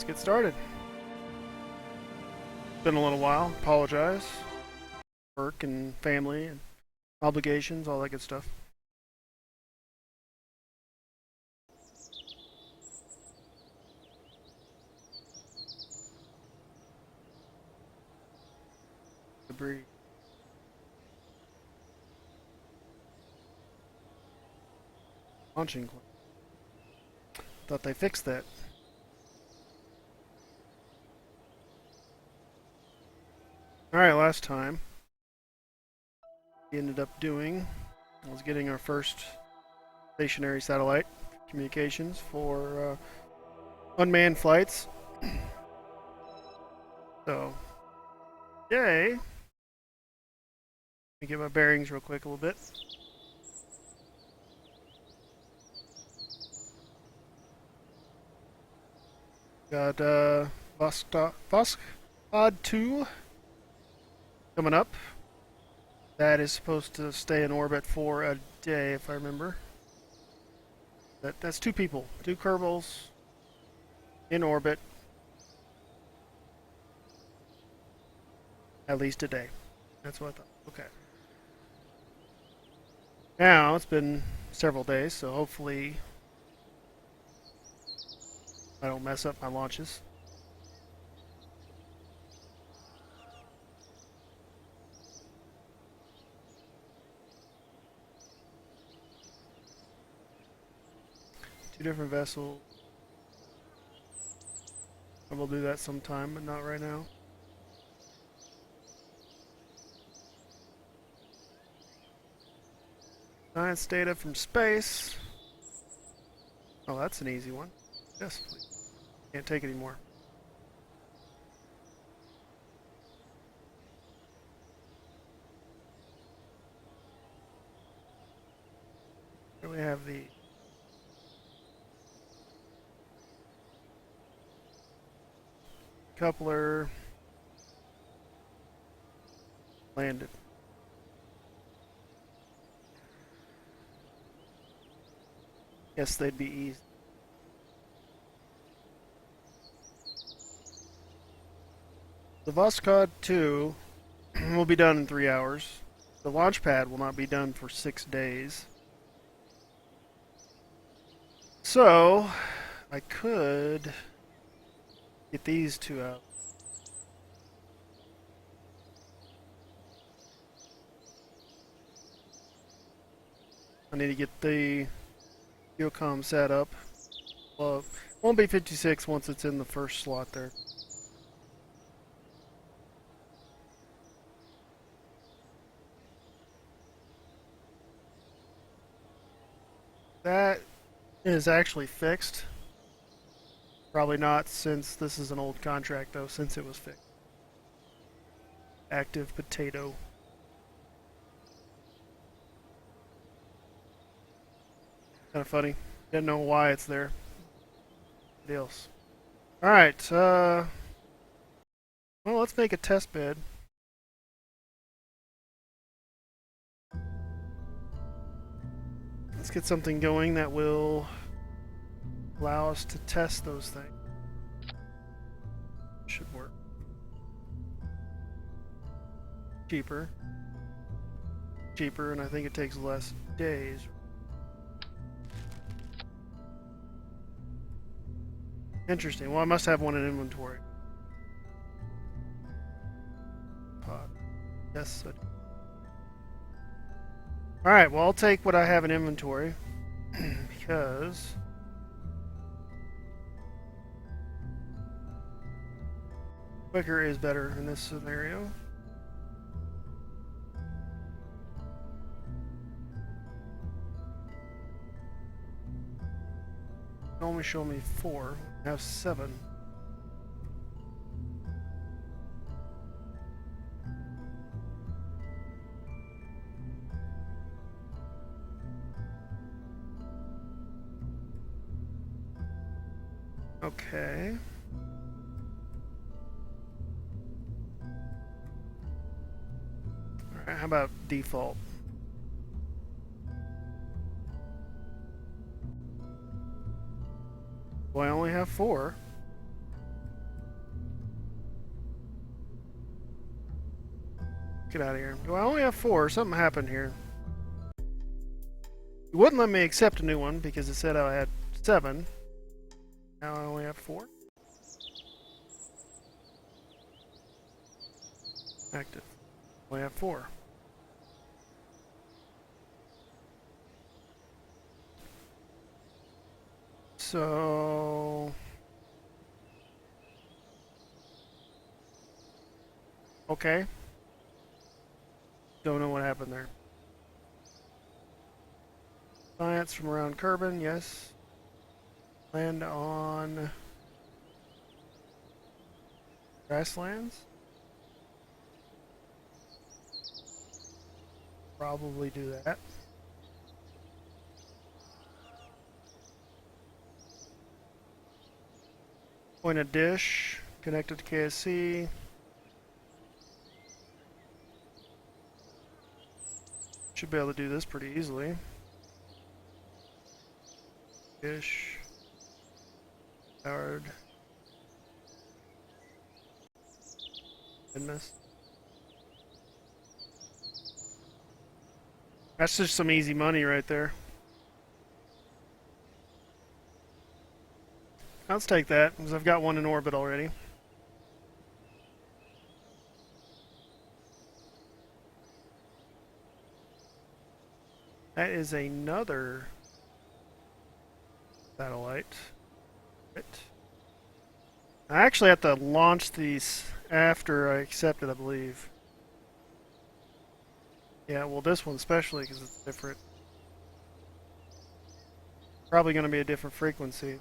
get started. Been a little while. Apologize. Work and family and obligations, all that good stuff. Debris. Launching. Thought they fixed that. Alright, last time we ended up doing was getting our first stationary satellite communications for unmanned flights. So, yay! Let me get my bearings real quick a little bit. Got Voskod 2 coming up. That is supposed to stay in orbit for a day, if I remember. That's two people, two Kerbals in orbit, at least a day. That's what I thought. Okay. Now it's been several days, so hopefully I don't mess up my launches. Two different vessels. I will do that sometime, but not right now. Science data from space. Oh, that's an easy one. Yes, please. Can't take any more. Here we have the coupler landed. Guess they'd be easy. The Voskod 2 will be done in 3 hours. The launch pad will not be done for 6 days. So, I could get these two out. I need to get the Geocom set up. Well, it won't be 56 once it's in the first slot there. That is actually fixed. Probably not, since this is an old contract, though, since it was fixed. Active potato. Kind of funny. Didn't know why it's there. What else? Alright, well, let's make a test bed. Let's get something going that will allow us to test those things. Should work. Cheaper. Cheaper, and I think it takes less days. Interesting. Well, I must have one in inventory. Pod. Yes, I do. Alright, well, I'll take what I have in inventory. Because quicker is better in this scenario. Only show me 4. I have 7. Okay. Alright, how about default? Well, I only have 4. get out of here. Do I only have 4? Something happened here. It wouldn't let me accept a new one because it said I had 7. Now I only have 4. Active. Only have 4. So... Okay. Don't know what happened there. Science from around Kerbin, yes. Land on... grasslands? Probably do that. Point a dish, connected to KSC. Should be able to do this pretty easily. Dish. Powered. Goodness. That's just some easy money right there. Let's take that, because I've got one in orbit already. That is another satellite. I actually have to launch these after I accept it, I believe. Yeah, well, this one especially because it's different. Probably going to be a different frequency.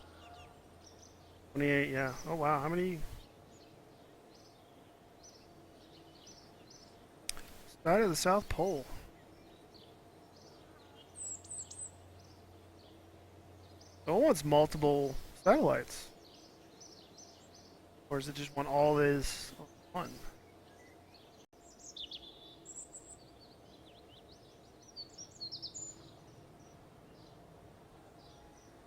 28, yeah. Oh, wow. How many? Side of the South Pole. No one wants multiple satellites. Or is it just want all this on one?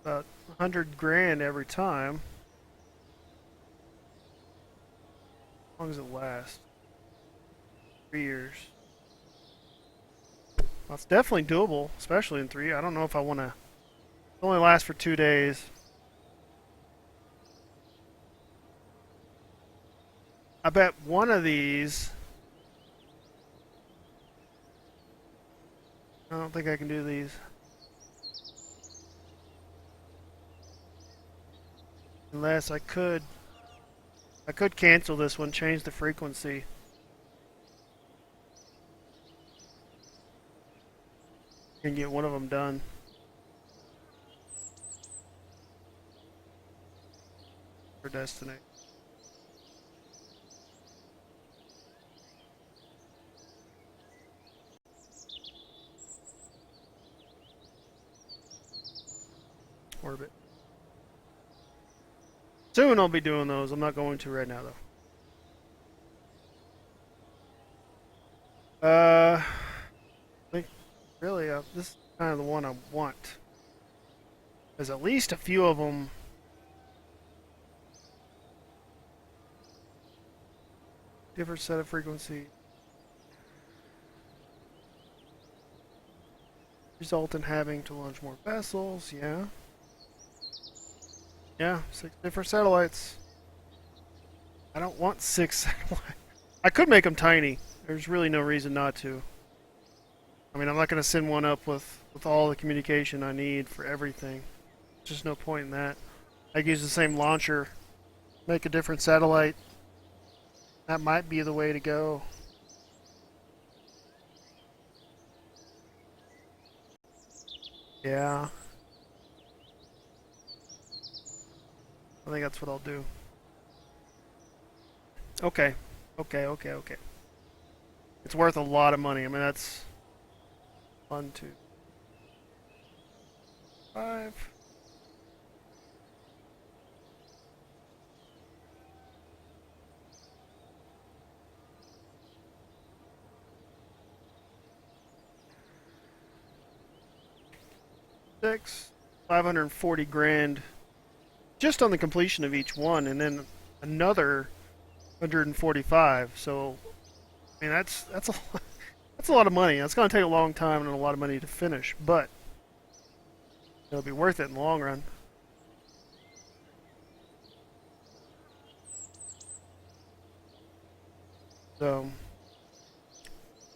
About 100 grand every time. How long does it last? 3 years. Well, it's definitely doable, especially in 3. I don't know if I want to... It only lasts for 2 days. I bet one of these... I don't think I can do these. Unless I could cancel this one, change the frequency. And get one of them done. For Destiny. Orbit. Soon I'll be doing those. I'm not going to right now though. I think really this is kind of the one I want. There's at least a few of them. Different set of frequency. Result in having to launch more vessels, yeah. Yeah, 6 different satellites. I don't want 6 satellites. I could make them tiny. There's really no reason not to. I mean, I'm not going to send one up with all the communication I need for everything. There's just no point in that. I could use the same launcher, make a different satellite. That might be the way to go. Yeah. I think that's what I'll do. Okay. Okay. It's worth a lot of money. I mean, that's 1, 2, 5. Six, 540 grand just on the completion of each one, and then another 145. So I mean, that's a that's a lot of money. That's going to take a long time and a lot of money to finish, but it'll be worth it in the long run. So,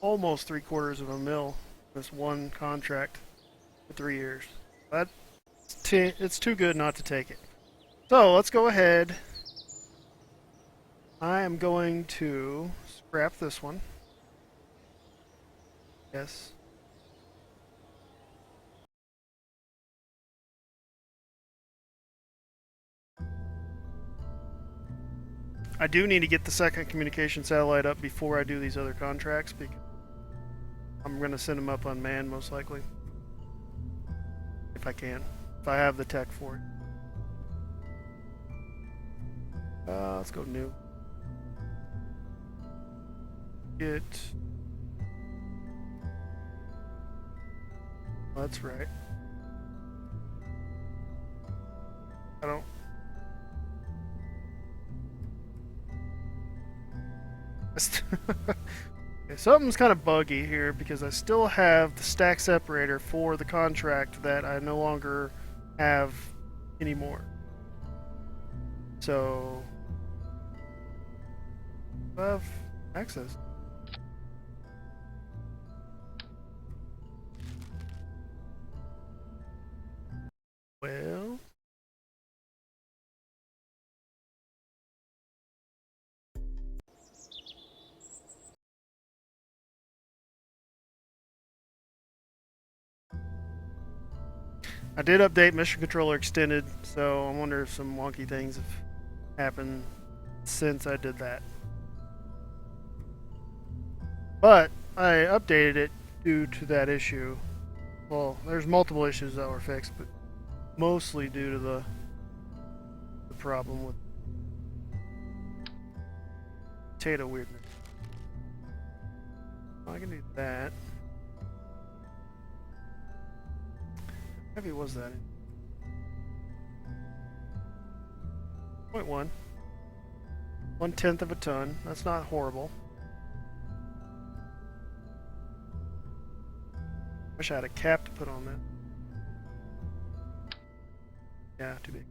almost 3/4 of a mil this one contract for 3 years. That's it's too good not to take it. So let's go ahead. I am going to scrap this one. Yes. I do need to get the second communication satellite up before I do these other contracts because I'm going to send them up unmanned most likely. If I can. If I have the tech for it. Let's go new. Get. That's right. I don't. Okay, something's kind of buggy here because I still have the stack separator for the contract that I no longer have anymore. So I have access. Well, I did update Mission Controller Extended, so I wonder if some wonky things have happened since I did that. But I updated it due to that issue. Well, there's multiple issues that were fixed, but mostly due to the problem with potato weirdness. I can do that. How heavy was that? 0.1. 1/10 of a ton. That's not horrible. Wish I had a cap to put on that. Yeah, too big.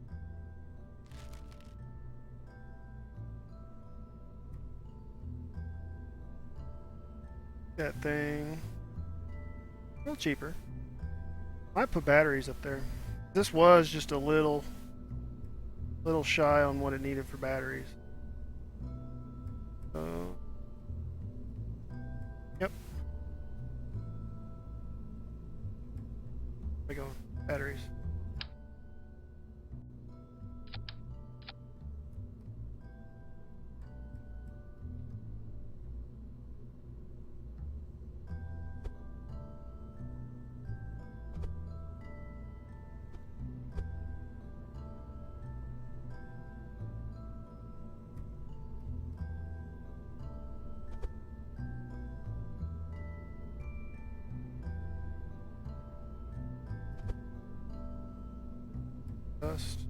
That thing. A little cheaper. Might put batteries up there. This was just a little shy on what it needed for batteries. So, yep. There we go. Batteries. Dust.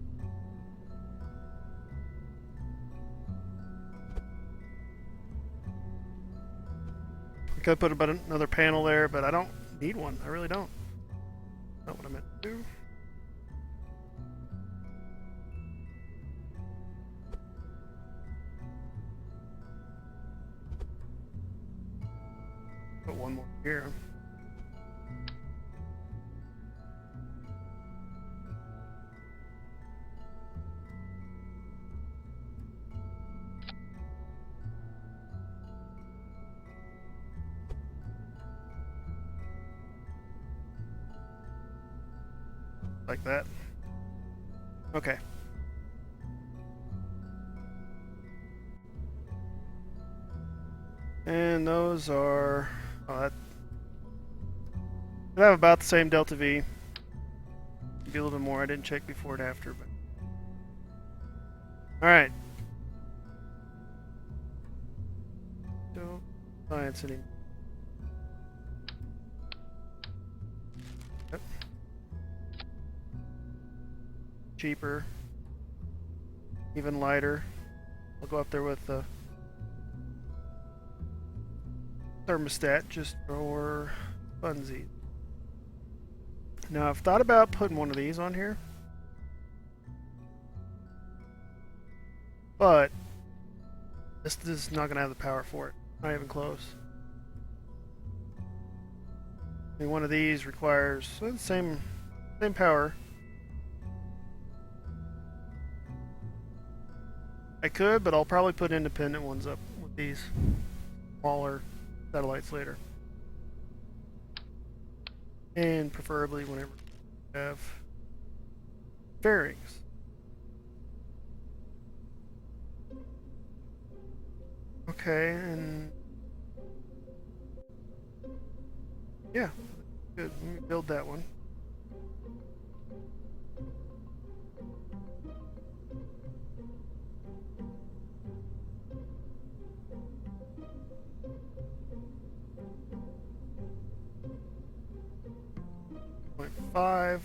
I could put about another panel there, but I don't need one. I really don't. Not what I meant to do. Put one more here. Like that. Okay. And those are. Oh, that. They have about the same delta V. Maybe a little bit more. I didn't check before and after, but. Alright. Don't science anymore. Yep. Cheaper. Even lighter. I'll go up there with the thermostat just for funsies. Now I've thought about putting one of these on here, but this is not going to have the power for it. Not even close. I mean, one of these requires the same power. I could, but I'll probably put independent ones up with these smaller satellites later. And preferably whenever we have fairings. Okay, and yeah, good. Let me build that one. .5.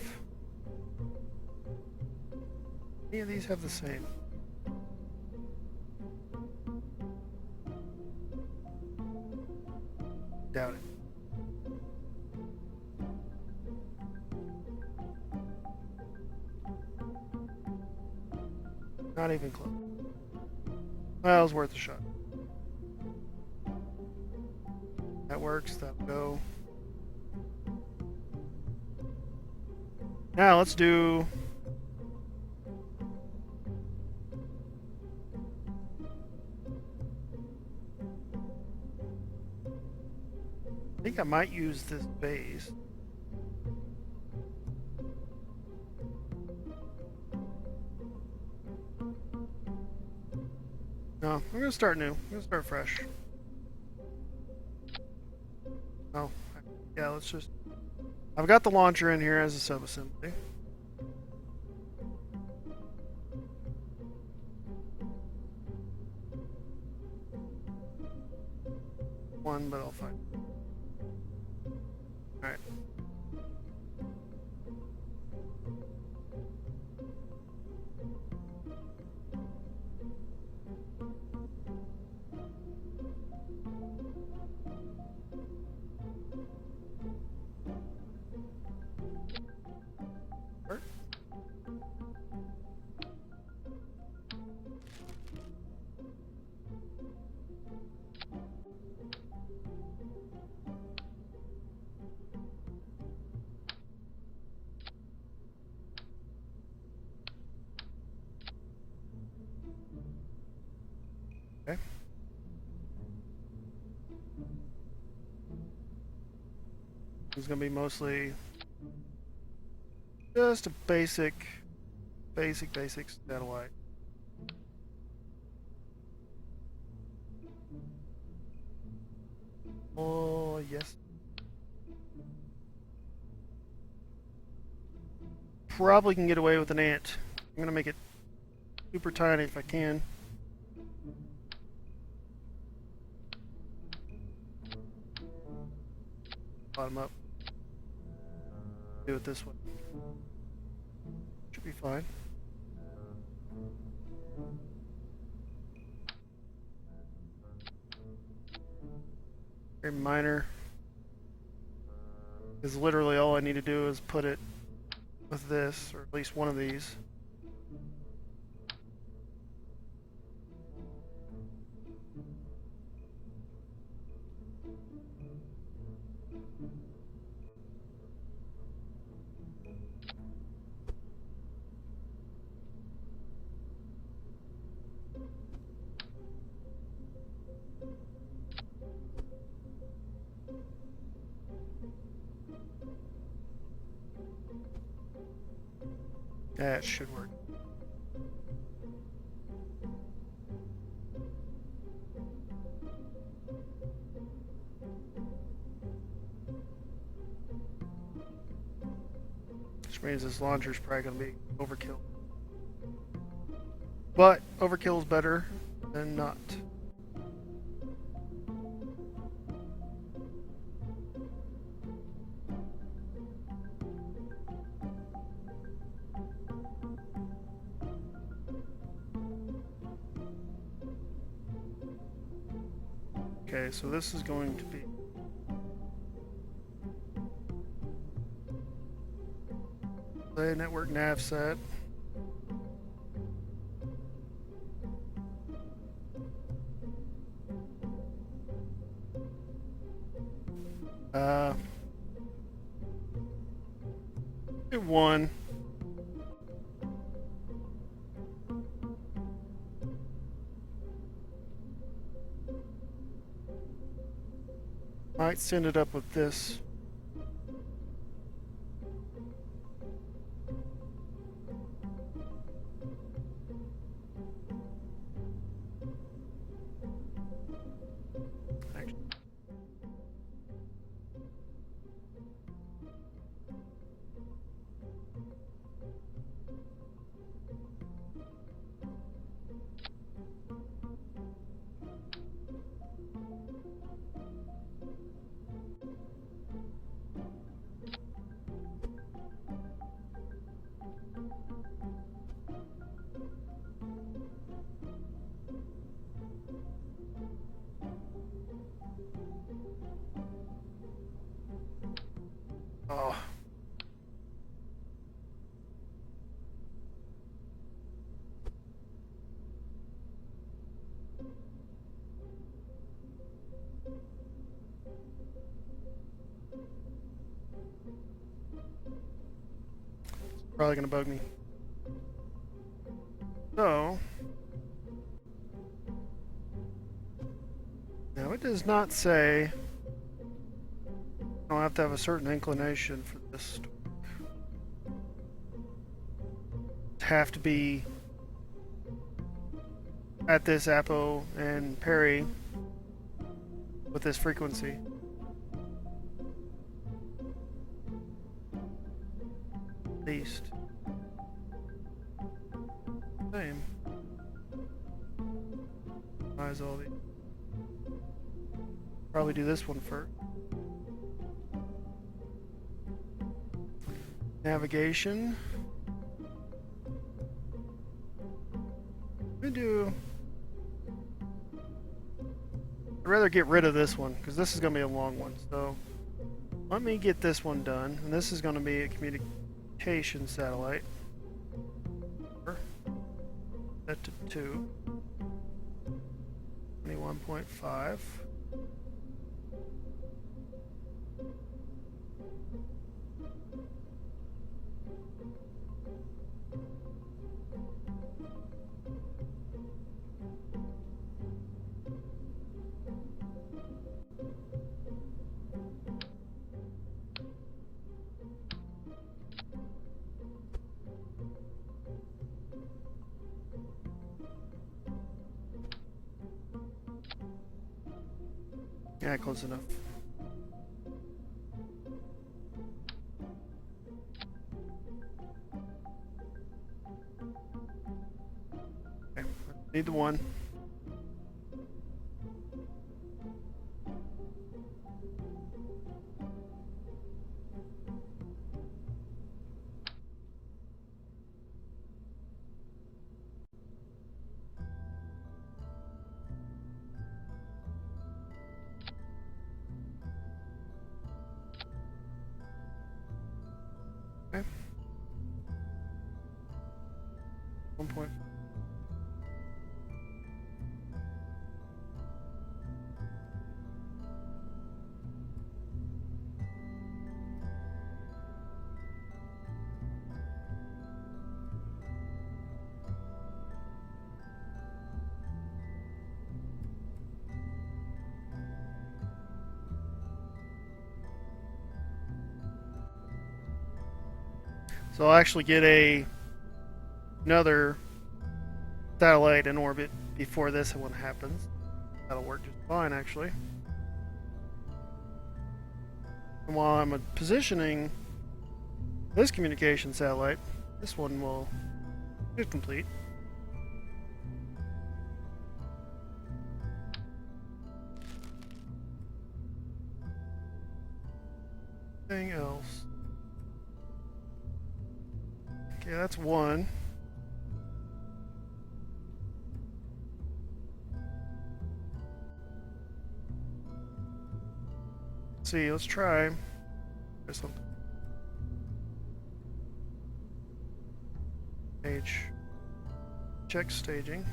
Any of these have the same? Doubt it. Not even close. Well, it was worth a shot. That works. That'll go. Now let's do. I think I might use this base. No, we're gonna start new. We're gonna start fresh. Oh, yeah, let's just... I've got the launcher in here as a subassembly. One, but I'll find it. Alright. Okay. It's gonna be mostly just a basic satellite. Oh, yes. Probably can get away with an ant. I'm gonna make it super tiny if I can. Bottom up. Do it this way. Should be fine. Very minor. Because literally all I need to do is put it with this, or at least one of these. That should work. Which means this launcher is probably going to be overkill. But overkill is better than not. Okay, so this is going to be Play network nav set. Do one. Might send it up with this. Oh. Probably gonna bug me. So now it does not say I don't have to have a certain inclination for this. Have to be at this apo and parry with this frequency. At least. Same. Eyes all these. Probably do this one first. Navigation. Let me do. I'd rather get rid of this one because this is going to be a long one. So let me get this one done, and this is going to be a communication satellite. Set to 2. 21.5. Yeah, close enough. Okay, need the one. Okay. 1 point. So I'll actually get another satellite in orbit before this one happens. That'll work just fine, actually. And while I'm positioning this communication satellite, this one will be complete. Anything else? Okay, that's one. Let's see, let's try something. Check staging.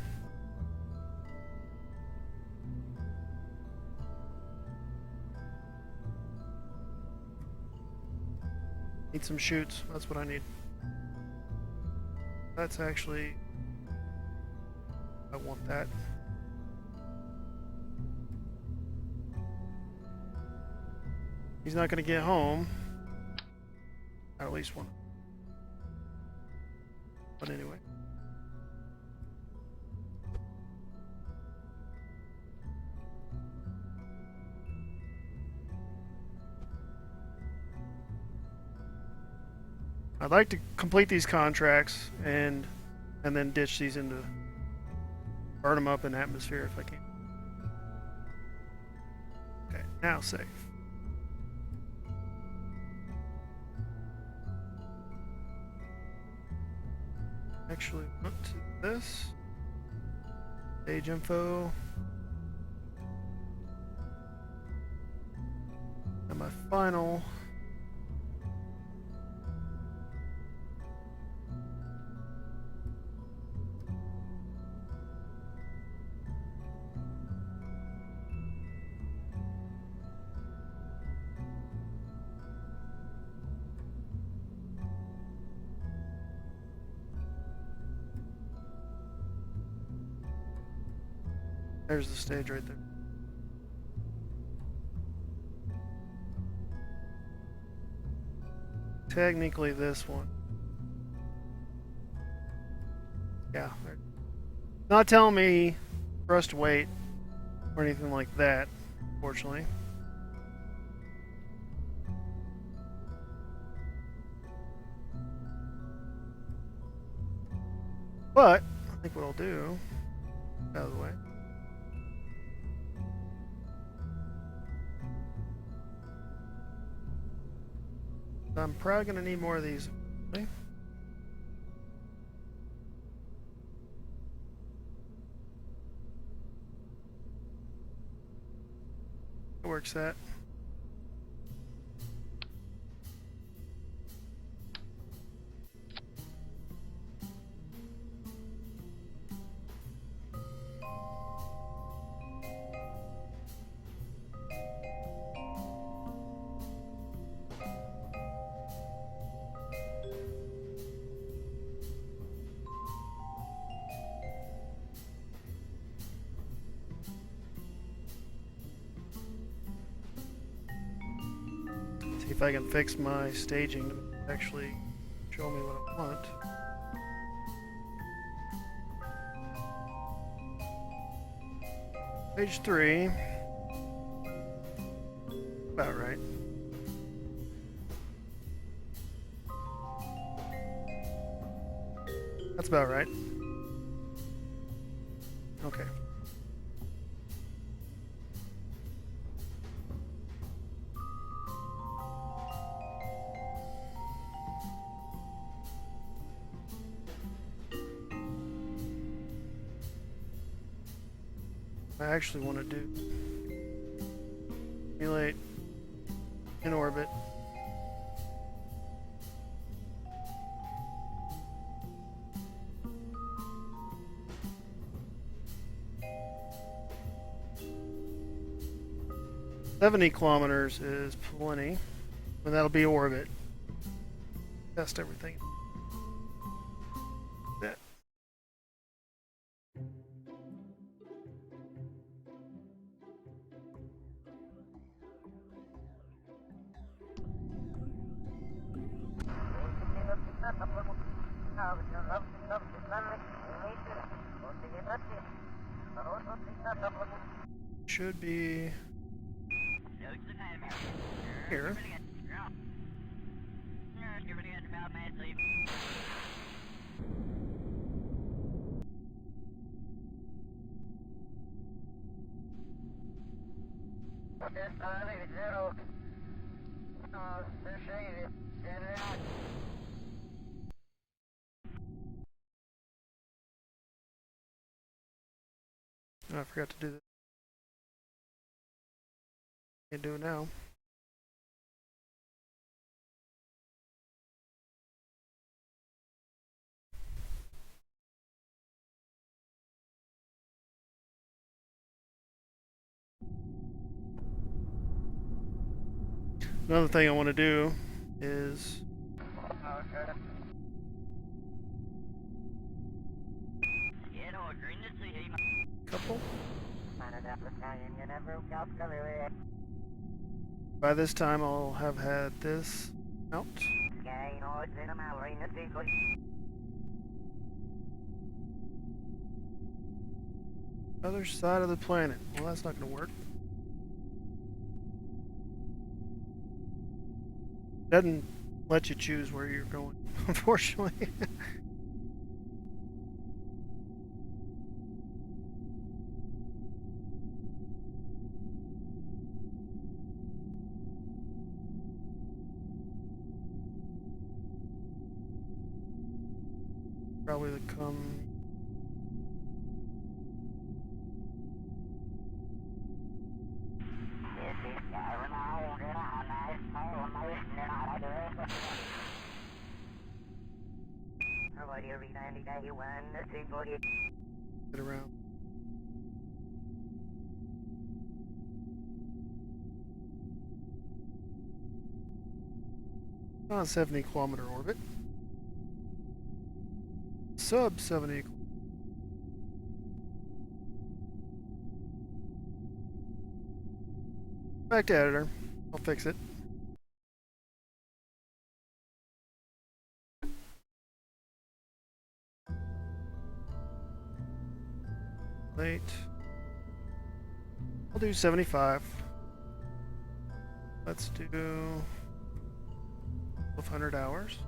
Need some chutes. That's what I need. That's actually... I want that. He's not going to get home. Or at least one. But anyway. I'd like to complete these contracts and then ditch these into... burn them up in atmosphere if I can. Okay, now save. Actually, went to this. Stage info. And my final. There's the stage right there. Technically this one. Yeah. Not telling me for us to wait or anything like that, fortunately. But I think what I'll do, out of the way. I'm probably going to need more of these. Okay. It works that. See if I can fix my staging to actually show me what I want. Page 3. About right. That's about right. Okay. I actually want to do simulate in orbit. "70 kilometers is plenty, and that'll be orbit. Test everything. That. Should be here. Oh, I forgot to do that. Can't do it now. Another thing I want to do is couple. By this time, I'll have had this out. Other side of the planet. Well, that's not going to work. Doesn't let you choose where you're going, unfortunately. Probably the come. Get around. On a 70-kilometer orbit. Sub 70. Back to editor. I'll fix it. Late. I'll do 75. Let's do 1200 hours.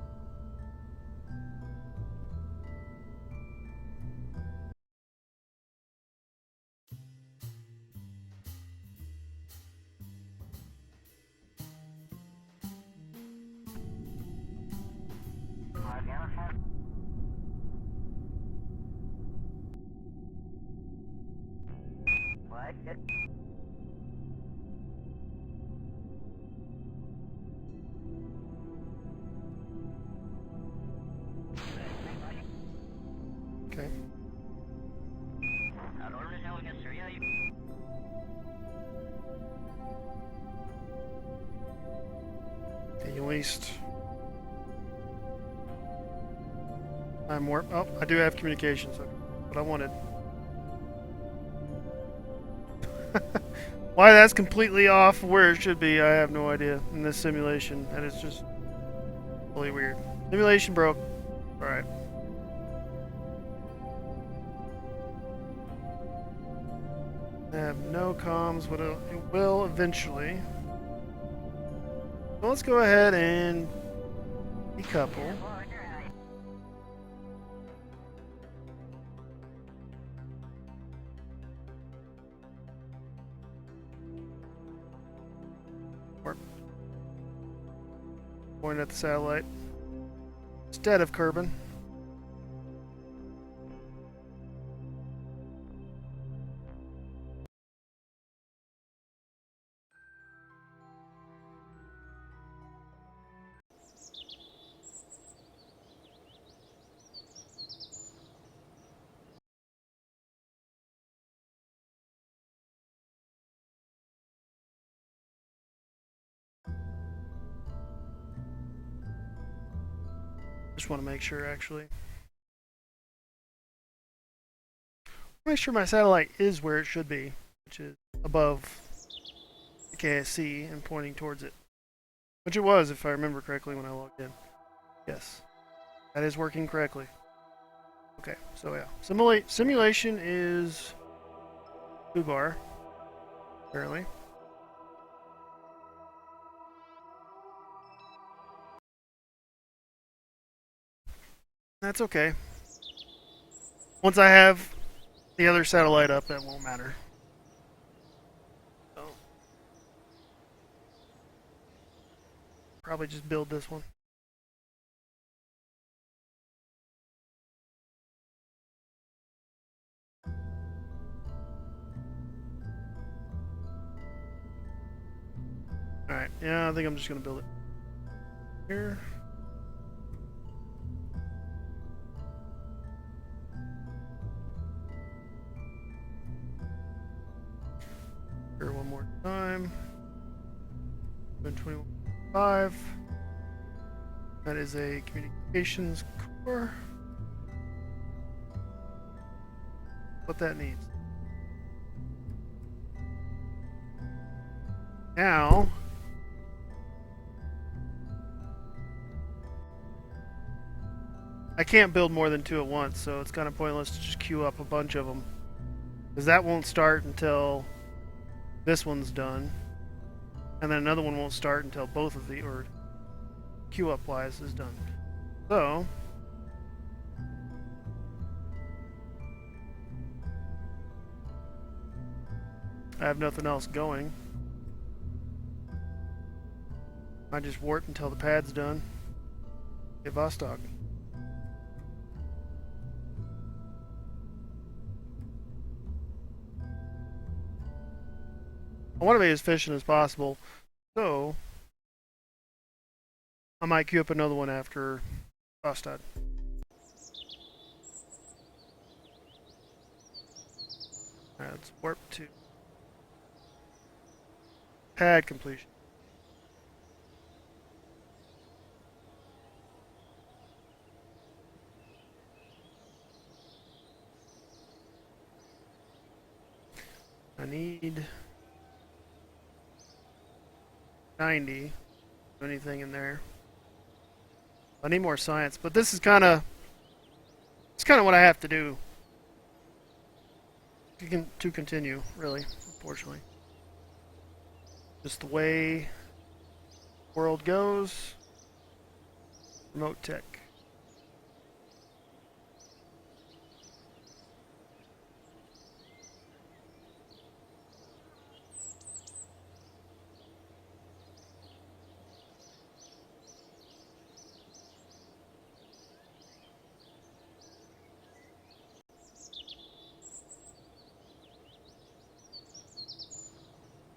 Okay. Okay, at least time warp. Oh, I do have communications. Okay. What I wanted. Why that's completely off where it should be, I have no idea in this simulation. That is just really weird. Simulation broke. Alright. I have no comms, but it will eventually. So let's go ahead and decouple. Point at the satellite instead of Kerbin. Just want to make sure, actually. Make sure my satellite is where it should be, which is above the KSC and pointing towards it. Which it was, if I remember correctly, when I logged in. Yes. That is working correctly. Okay, so yeah. Simulation is foobar, apparently. That's okay. Once I have the other satellite up, that won't matter. So, probably just build this one. Alright, yeah, I think I'm just gonna build it here. Here one more time. 21. 5. That is a communications core. What that needs. Now, I can't build more than 2 at once, so it's kind of pointless to just queue up a bunch of them. Because that won't start until this one's done. And then another one won't start until both of the, or queue up wise, is done. So, I have nothing else going. I just warp until the pad's done. Get Vostok. I want to be as efficient as possible, so I might queue up another one after Vostok. Alright, let's warp to pad completion. I need 90. Anything in there? I need more science, but this is kind of what I have to do to continue. Really, unfortunately, just the way the world goes. Remote tech.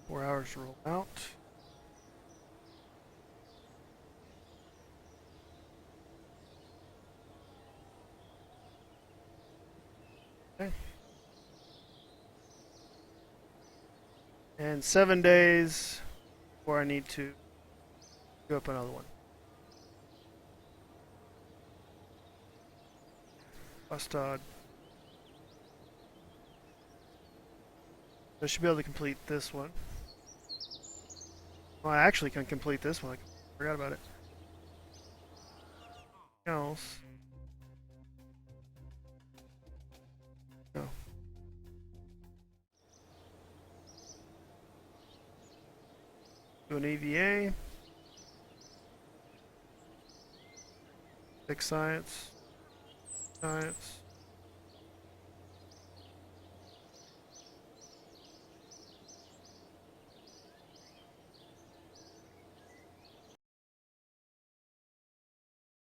4 hours to roll out. Okay. And 7 days before I need to do up another one. Bustod. I should be able to complete this one. Well, I actually can complete this one. I forgot about it. Else. No. Do an EVA. 6 science. Science.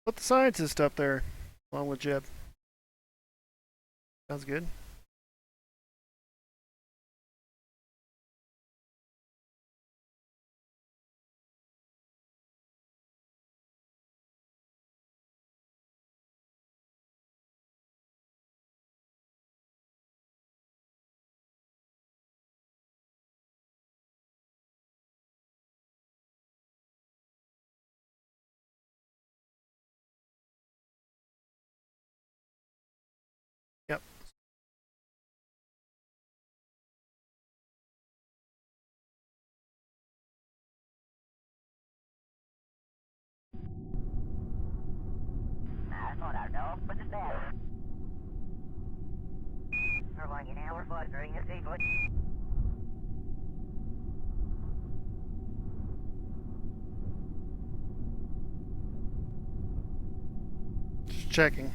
Put the scientist up there, along with Jeb. Sounds good. Yep. Just checking.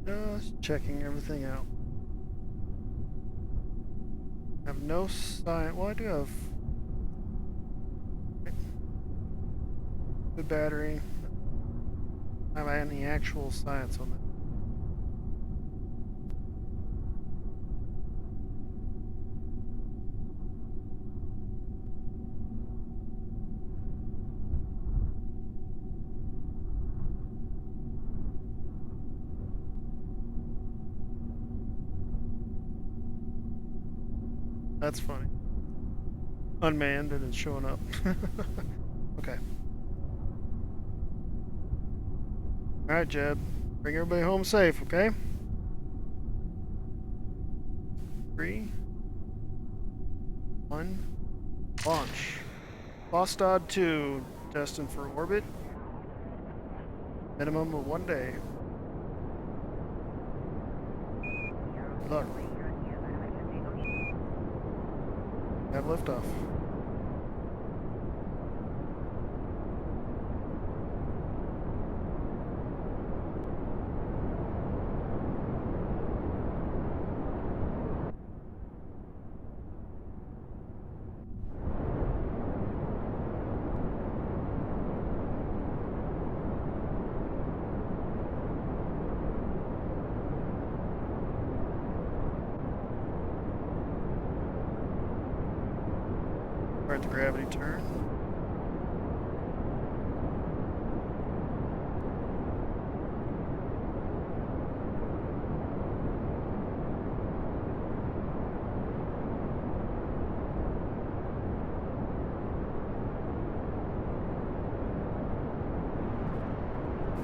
Just checking everything out. I have no science. Well, I do have good battery. I don't have any actual science on that. That's funny. Unmanned and it's showing up. Okay. Alright, Jeb. Bring everybody home safe, okay? 3, 1, launch. Vostod 2, destined for orbit. Minimum of 1 day. Good luck. Have liftoff. Start the gravity turn.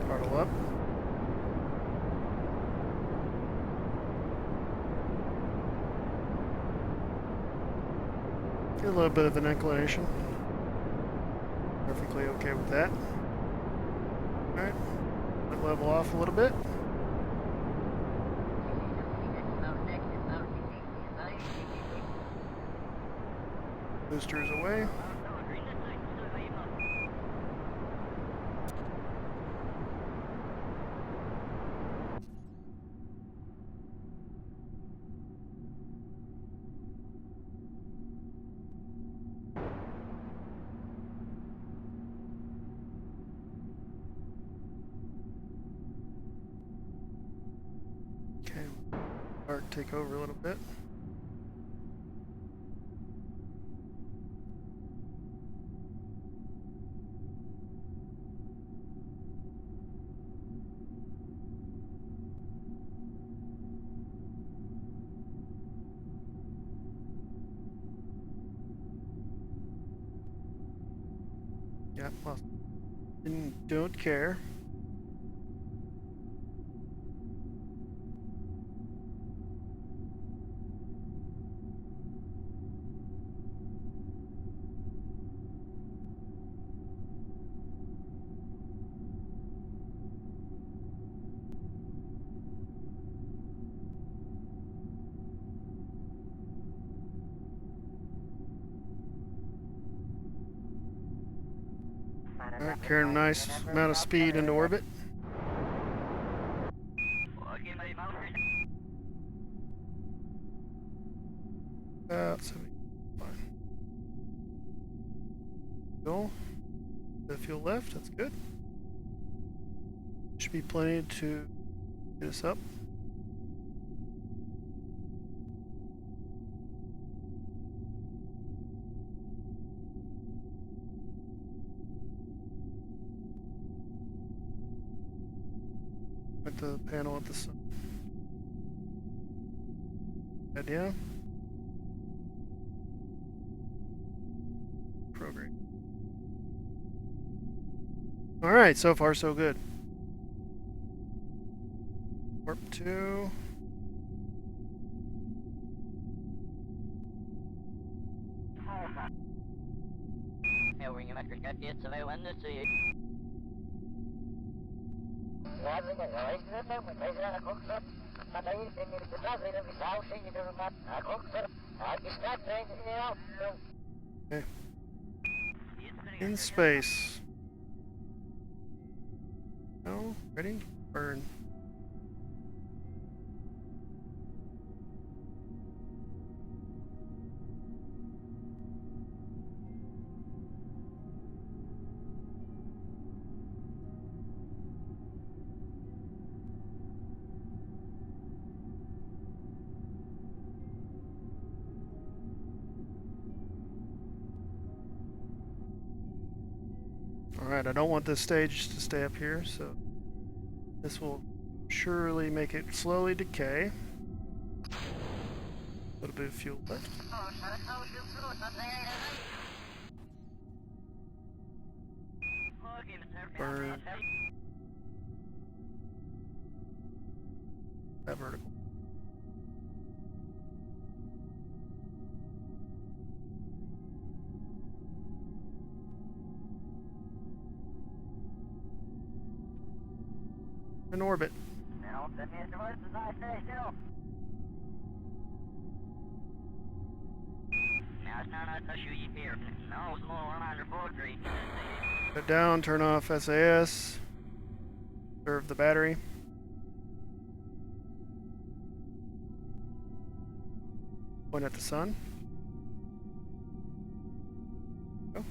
Throttle up. Get a little bit of an inclination. Perfectly okay with that. Alright. Level off a little bit. Boosters away. Okay. Arc take over a little bit. Yeah, well, don't care. Alright, carrying a nice amount of speed into orbit. So fine. Fuel. The fuel left, that's good. Should be plenty to get us up. At the panel at the sun. Idea. Program. Alright, so far so good. Warp 2. Okay. In space. No, ready? Burn. Alright, I don't want this stage to stay up here, so this will surely make it slowly decay. A little bit of fuel left. Burn that vertical. In orbit. Put down, turn off SAS. Serve the battery. Point at the sun. Go.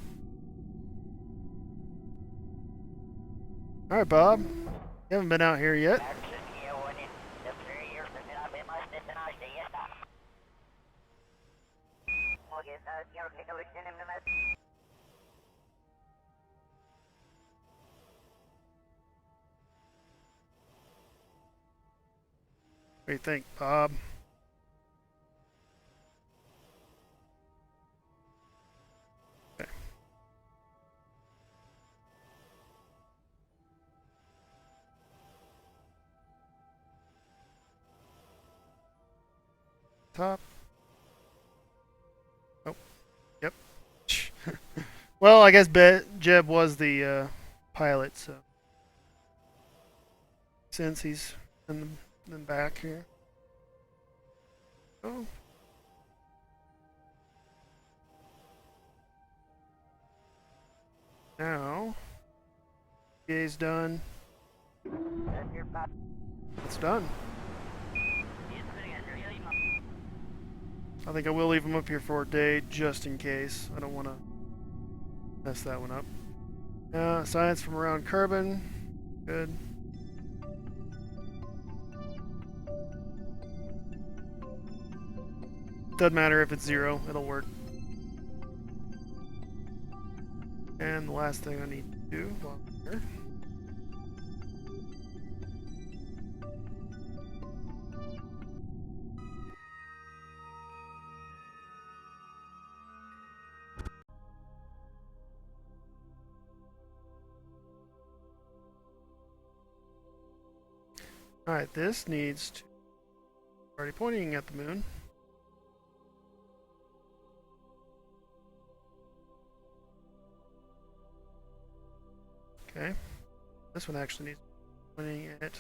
Alright, Bob. You haven't been out here yet. What do you think, Bob? Okay. Top. Oh, yep. Well, I guess Jeb was the pilot, so since he's in the back here. Oh. Now, PA's done. It's done. I think I will leave him up here for a day just in case. I don't want to mess that one up. Science from around Kerbin. Good. Doesn't matter if it's 0, it'll work. And the last thing I need to do while I'm here. Alright, this needs to... Already pointing at the moon. Okay. This one actually needs pointing at...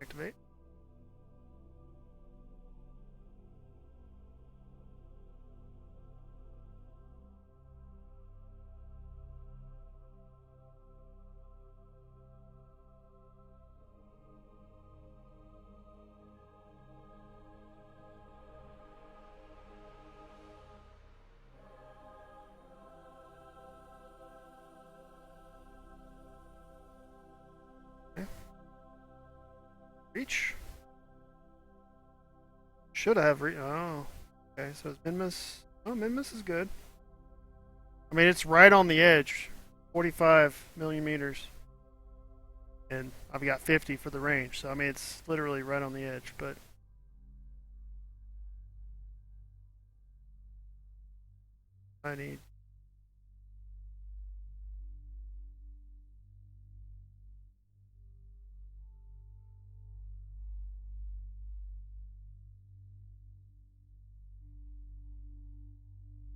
Activate. Reach. Should have oh. Okay, so it's Minmus. Oh, Minmus is good. I mean, it's right on the edge. 45 million meters. And I've got 50 for the range. So, I mean, it's literally right on the edge. But I need...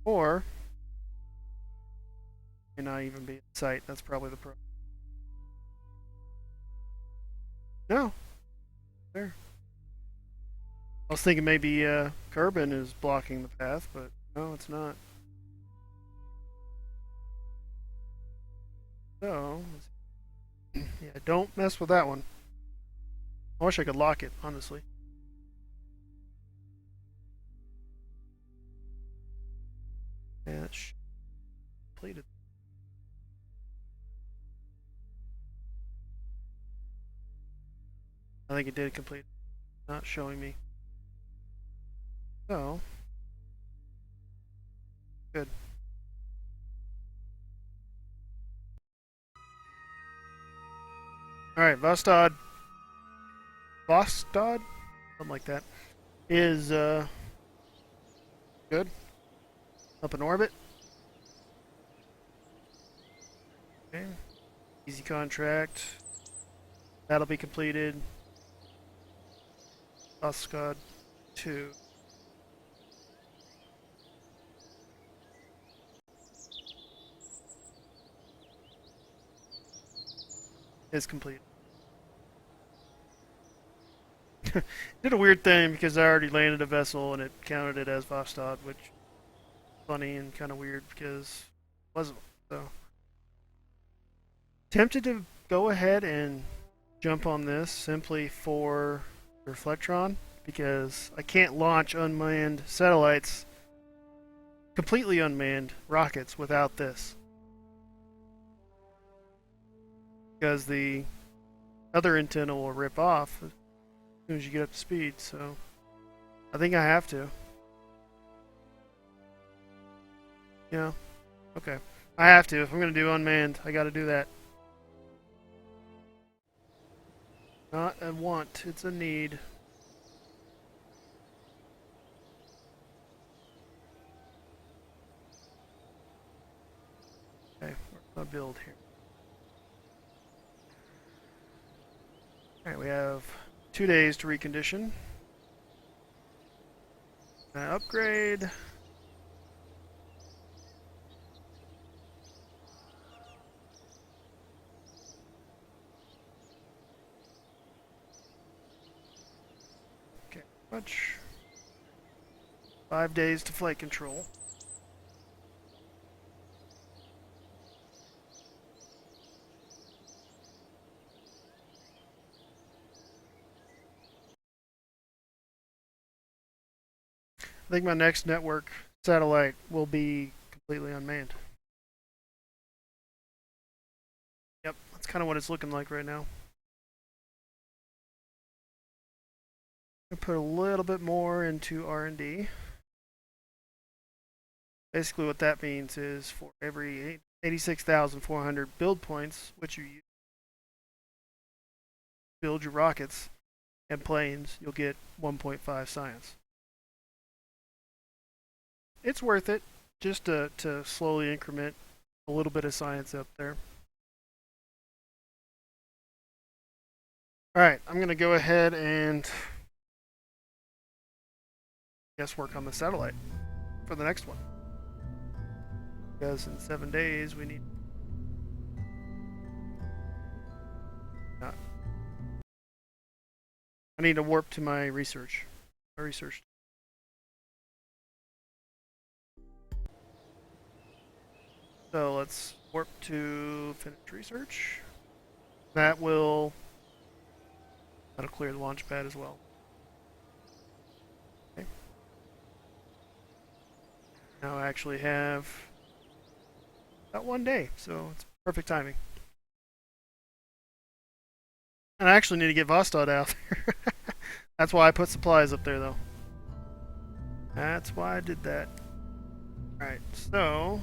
Or... May not even be in sight. That's probably the problem. No. There. I was thinking maybe Kerbin is blocking the path, but no, it's not. So, yeah, don't mess with that one. I wish I could lock it, honestly. Yeah, it's completed. I think it did complete. Not showing me. So, good. All right, Vostod. Vostod? something like that, is good. Up in orbit. Okay. Easy contract. That'll be completed. Oscod 2. Is complete. Did a weird thing because I already landed a vessel and it counted it as Vostad, which is funny and kind of weird because it wasn't. So tempted to go ahead and jump on this simply for Reflectron because I can't launch unmanned satellites, completely unmanned rockets without this. Because the other antenna will rip off as soon as you get up to speed, so I think I have to. Yeah, okay. I have to. If I'm going to do unmanned, I got to do that. Not a want, it's a need. Okay, where's my build here? Alright, we have 2 days to recondition. Upgrade. Okay, much. 5 days to flight control. I think my next network satellite will be completely unmanned. Yep, that's kind of what it's looking like right now. I'm gonna put a little bit more into R&D. Basically what that means is for every 86,400 build points, which you use to build your rockets and planes, you'll get 1.5 science. It's worth it just to slowly increment a little bit of science up there. Alright, I'm going to go ahead and work on the satellite for the next one. Because in 7 days we need... I need to warp to my research. My research. So let's warp to finish research. That'll clear the launch pad as well. Okay. Now I actually have about 1 day, so it's perfect timing. And I actually need to get Vostad out there. That's why I put supplies up there, though. That's why I did that. Alright, so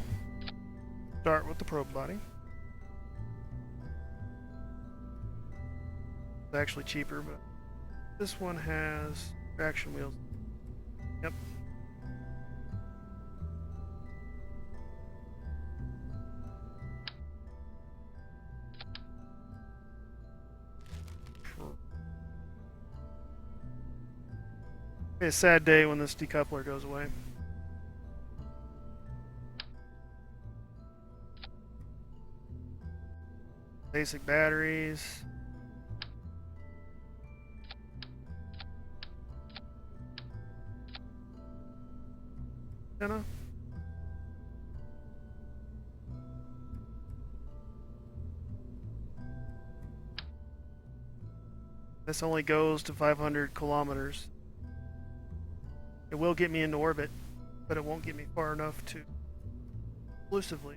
start with the probe body. It's actually cheaper, but this one has traction wheels. Yep. It'll be a sad day when this decoupler goes away. Basic batteries. Antenna. This only goes to 500 kilometers. It will get me into orbit, but it won't get me far enough to exclusively.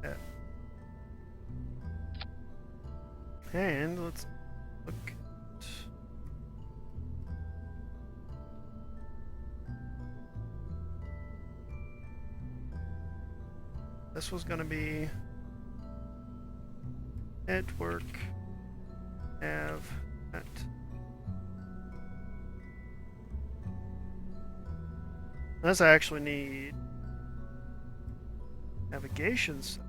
Yeah. And let's look. This was going to be network nav net. Unless I actually need navigation site.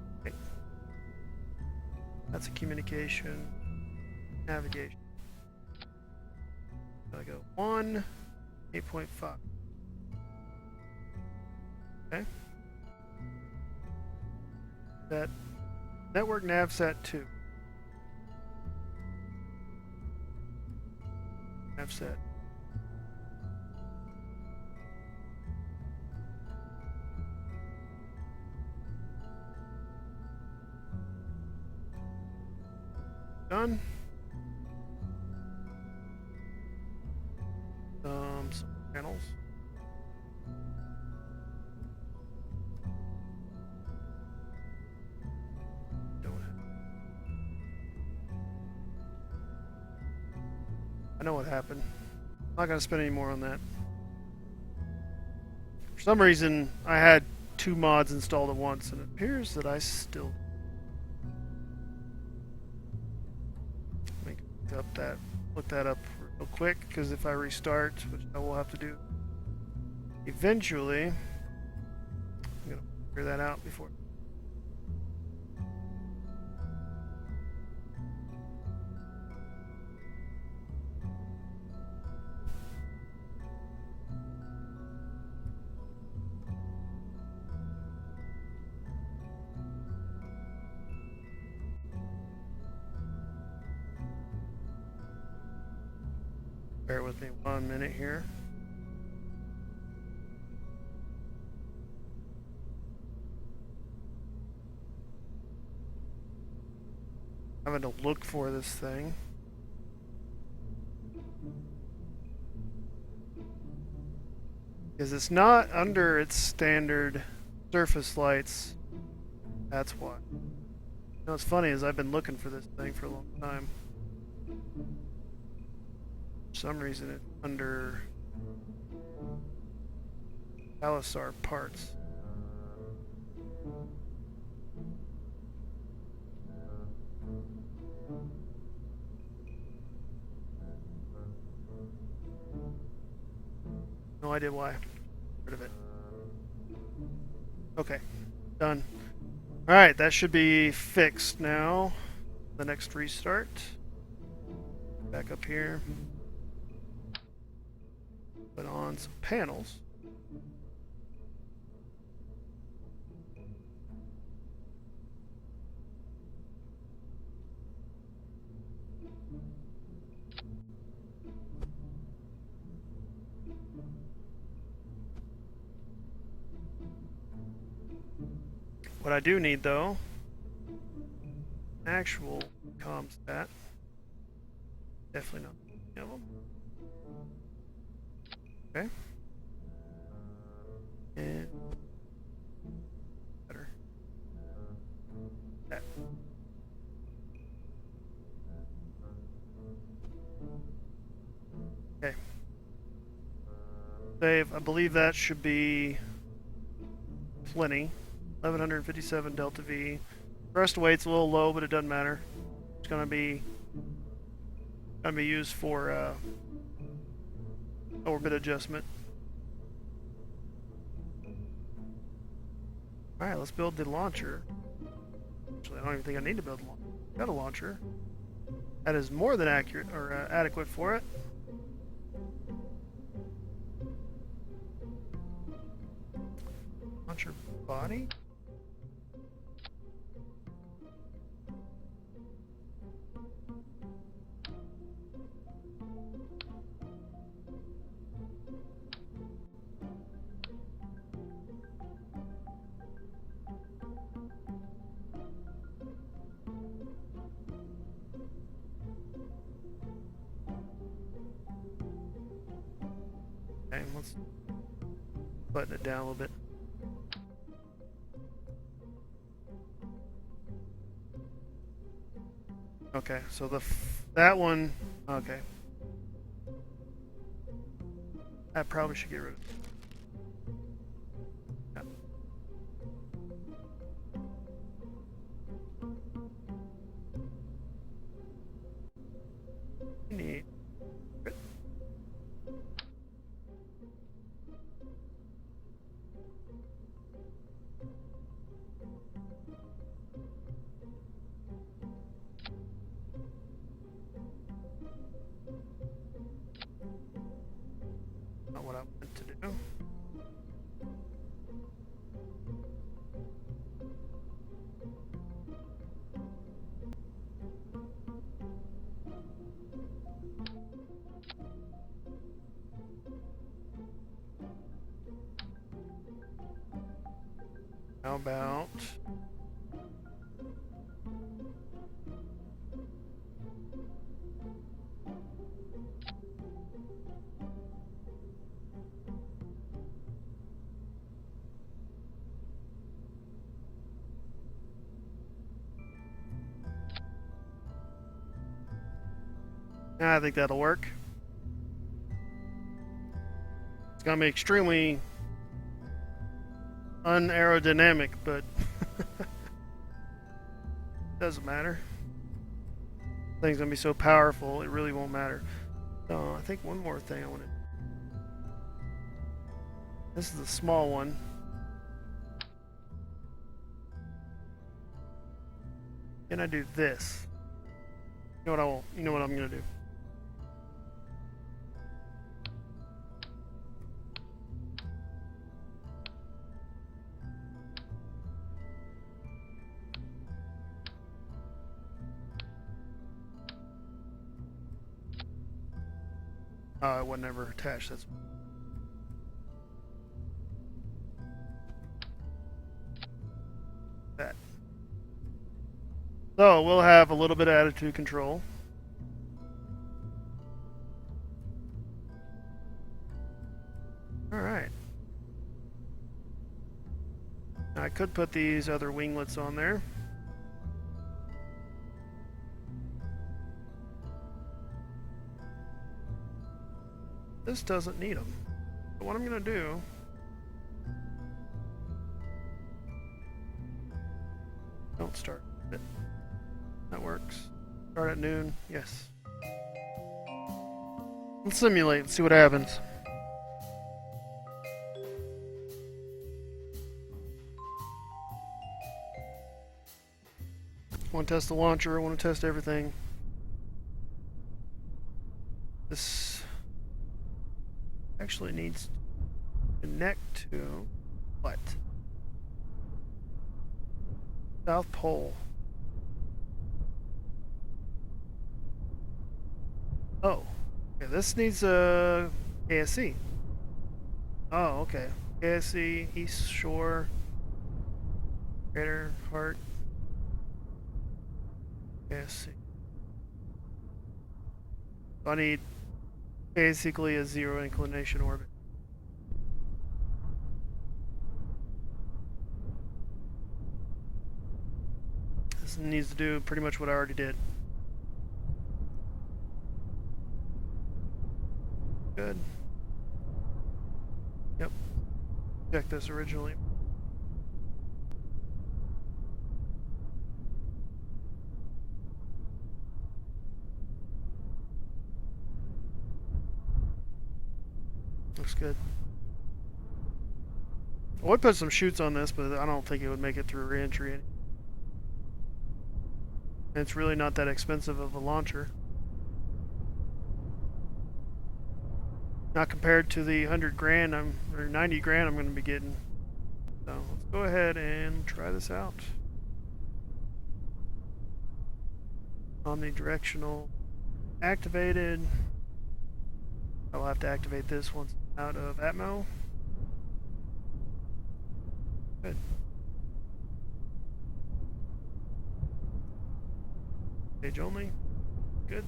That's a communication navigation. I go 1, 8.5. Okay. That network nav set 2. Nav set. Done. Some panels. I know what happened. I'm not going to spend any more on that. For some reason, I had 2 mods installed at once, and it appears that I still. Let me look that up real quick, because if I restart, which I will have to do eventually, I'm going to figure that out before. Bear with me 1 minute here. I'm having to look for this thing. Because it's not under its standard surface lights. That's why. You know what's funny is I've been looking for this thing for a long time. For some reason it's under Alisar parts. No idea why. Rid of it. Okay, done. Alright, that should be fixed now. The next restart. Back up here. Put on some panels. What I do need though, actual comm stat. Definitely not any of them. Okay. And better. That. Okay. Save. I believe that should be plenty. 1157 delta V. Thrust weight's a little low, but it doesn't matter. It's gonna be used for orbit adjustment. All right, let's build the launcher. Actually, I don't even think I need to build a launcher. Got a launcher. That is more than accurate or adequate for it. Launcher body. Okay, let's button it down a little bit. Okay, so that one, okay. I probably should get rid of it. what I meant to do. How about... I think that'll work. It's gonna be extremely unaerodynamic, but doesn't matter. Thing's gonna be so powerful, it really won't matter. So I think one more thing I want to. This is the small one. Can I do this? You know what I will. You know what I'm gonna do. Oh, it wasn't ever attached. That's that. So we'll have a little bit of attitude control. All right. I could put these other winglets on there. This doesn't need them. But what I'm gonna do, don't start it. That works. Start at noon. Yes. Let's simulate and see what happens. Want to test the launcher. Want to test everything. This actually needs to connect to what? South Pole. Oh, okay, this needs a KSC. Oh, okay. KSC, East Shore, Greater Heart, KSC. So I need basically a zero inclination orbit. This needs to do pretty much what I already did. Good. Yep. Check this originally. Looks good. I would put some chutes on this, but I don't think it would make it through re-entry. And it's really not that expensive of a launcher. Not compared to the 100 grand or 90 grand I'm going to be getting. So let's go ahead and try this out. Omnidirectional activated. I'll have to activate this once out of Atmo. Good. Page only. Good.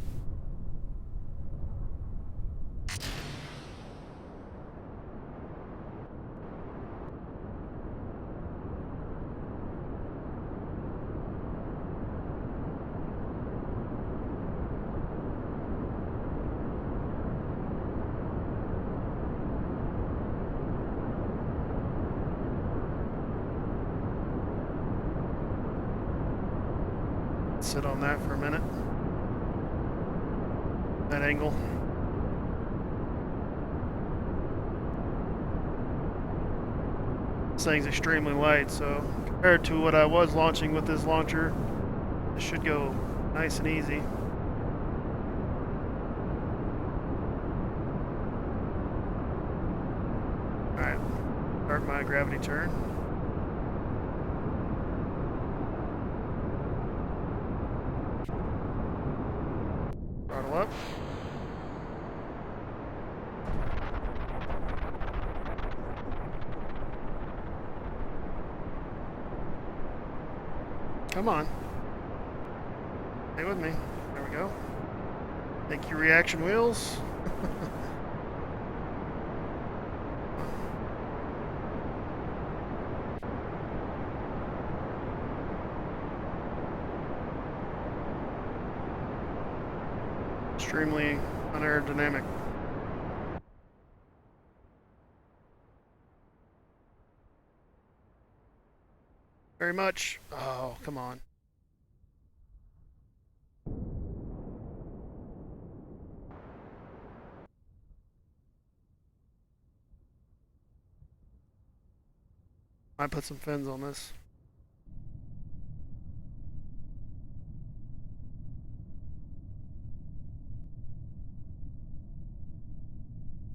Sit on that for a minute. That angle. This thing's extremely light, so compared to what I was launching with this launcher, it should go nice and easy. start my gravity turn. Throttle up. Come on. Stay with me. There we go. Thank you, reaction wheels. Extremely unaerodynamic. Very much. Oh, come on. I put some fins on this.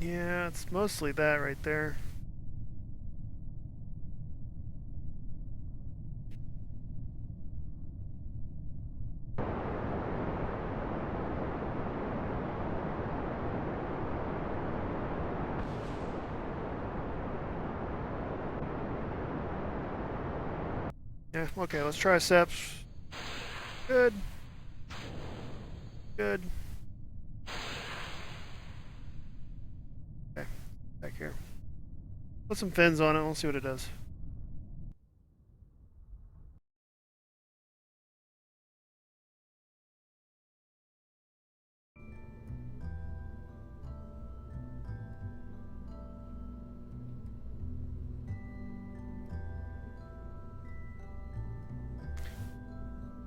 Yeah, it's mostly that right there. Yeah, okay, let's try steps. Good. Good. Okay, back here. Put some fins on it, we'll see what it does.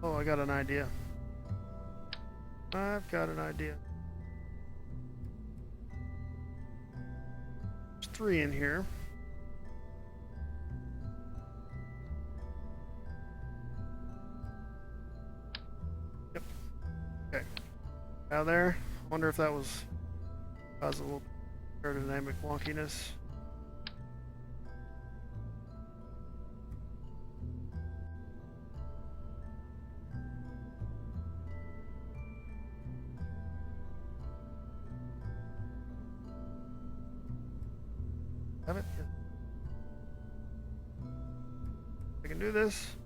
Oh, I got an idea. I've got an idea. There's 3 in here. Yep. Okay. Out there. I wonder if that was caused a little aerodynamic wonkiness. Have it? Yeah. I can do this.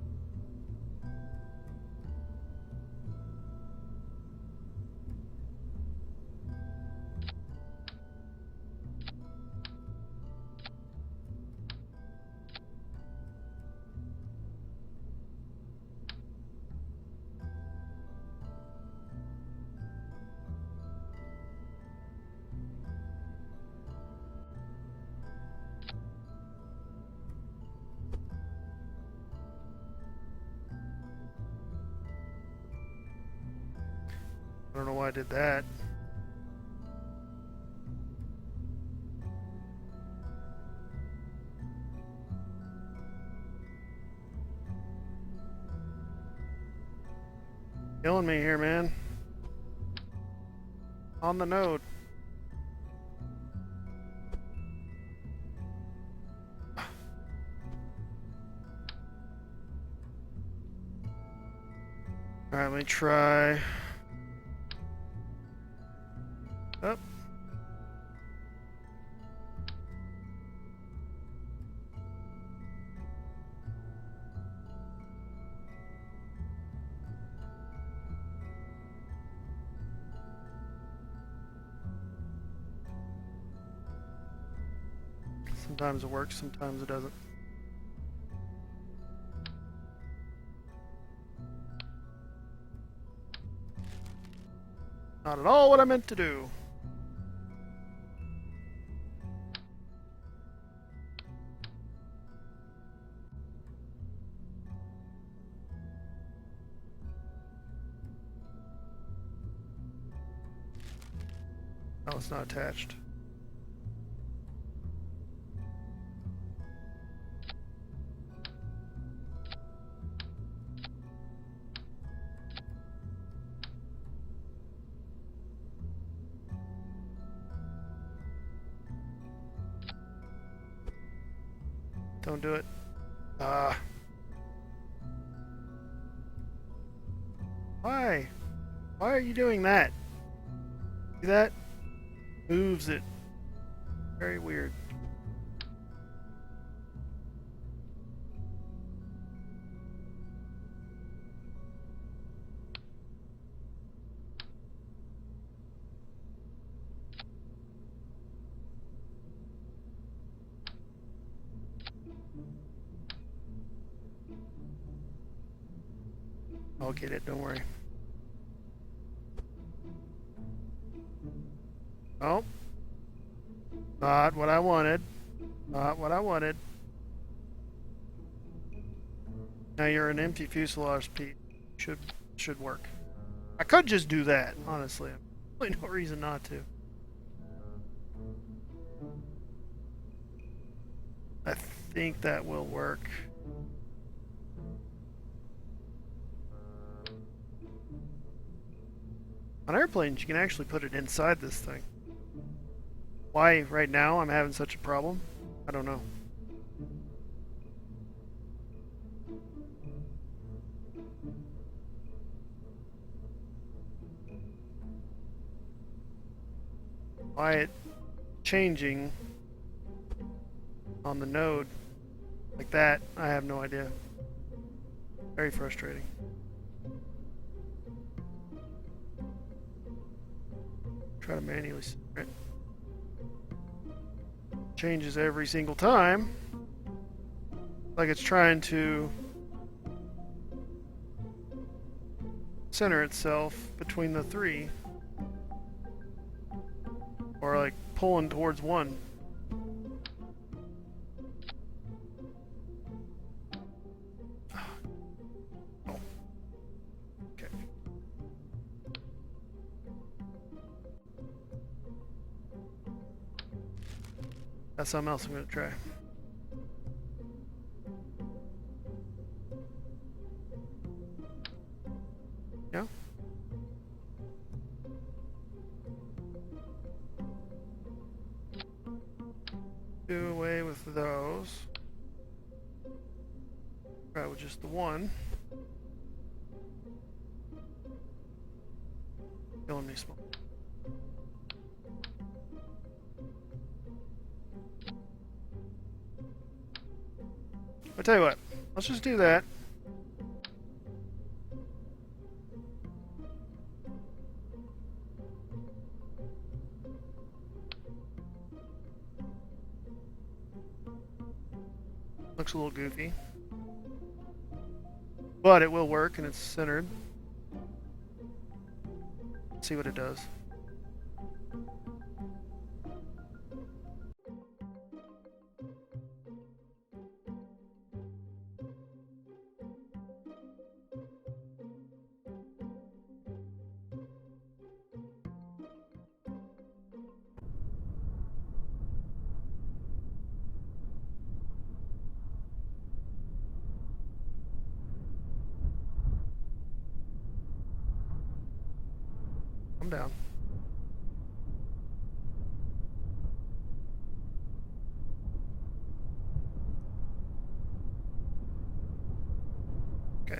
I don't know why I did that. Killing me here, man. On the node. Alright, let me try. Up. Sometimes it works, sometimes it doesn't. Not at all what I meant to do. Oh, it's not attached. Don't do it. Ah. Why? Why are you doing that? See that? Moves it. Very weird. I'll get it, don't worry. Oh. Not what I wanted. Not what I wanted. Now you're an empty fuselage piece. Should work. I could just do that, honestly. Really no reason not to. I think that will work. On airplanes, you can actually put it inside this thing. Why right now I'm having such a problem? I don't know. Why it changing on the node like that, I have no idea. Very frustrating. Try to manually center it. Changes every single time. Like it's trying to center itself between the three. Or like pulling towards one. Oh. Okay. That's something else I'm going to try. Yeah. Do away with those. Try with just the one. Killing me small. I'll tell you what, let's just do that. Looks a little goofy. But it will work and it's centered. Let's see what it does. I'm down. Okay.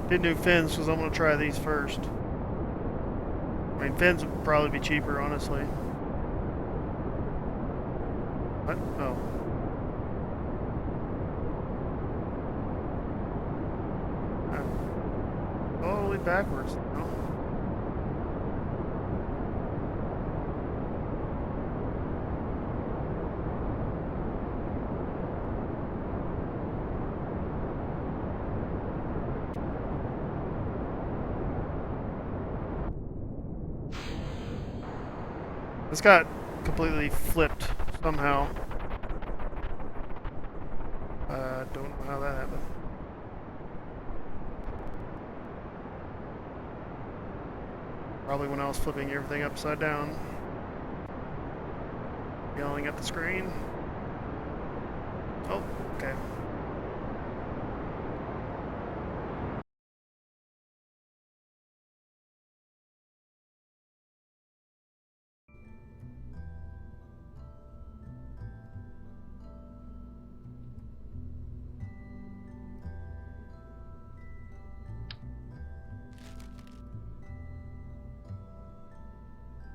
Didn't do fins because I'm going to try these first. I mean, fins would probably be cheaper, honestly. What? Oh. I'm totally backwards now. This got completely flipped somehow. Don't know how that happened. Probably when I was flipping everything upside down. Yelling at the screen. Oh, okay.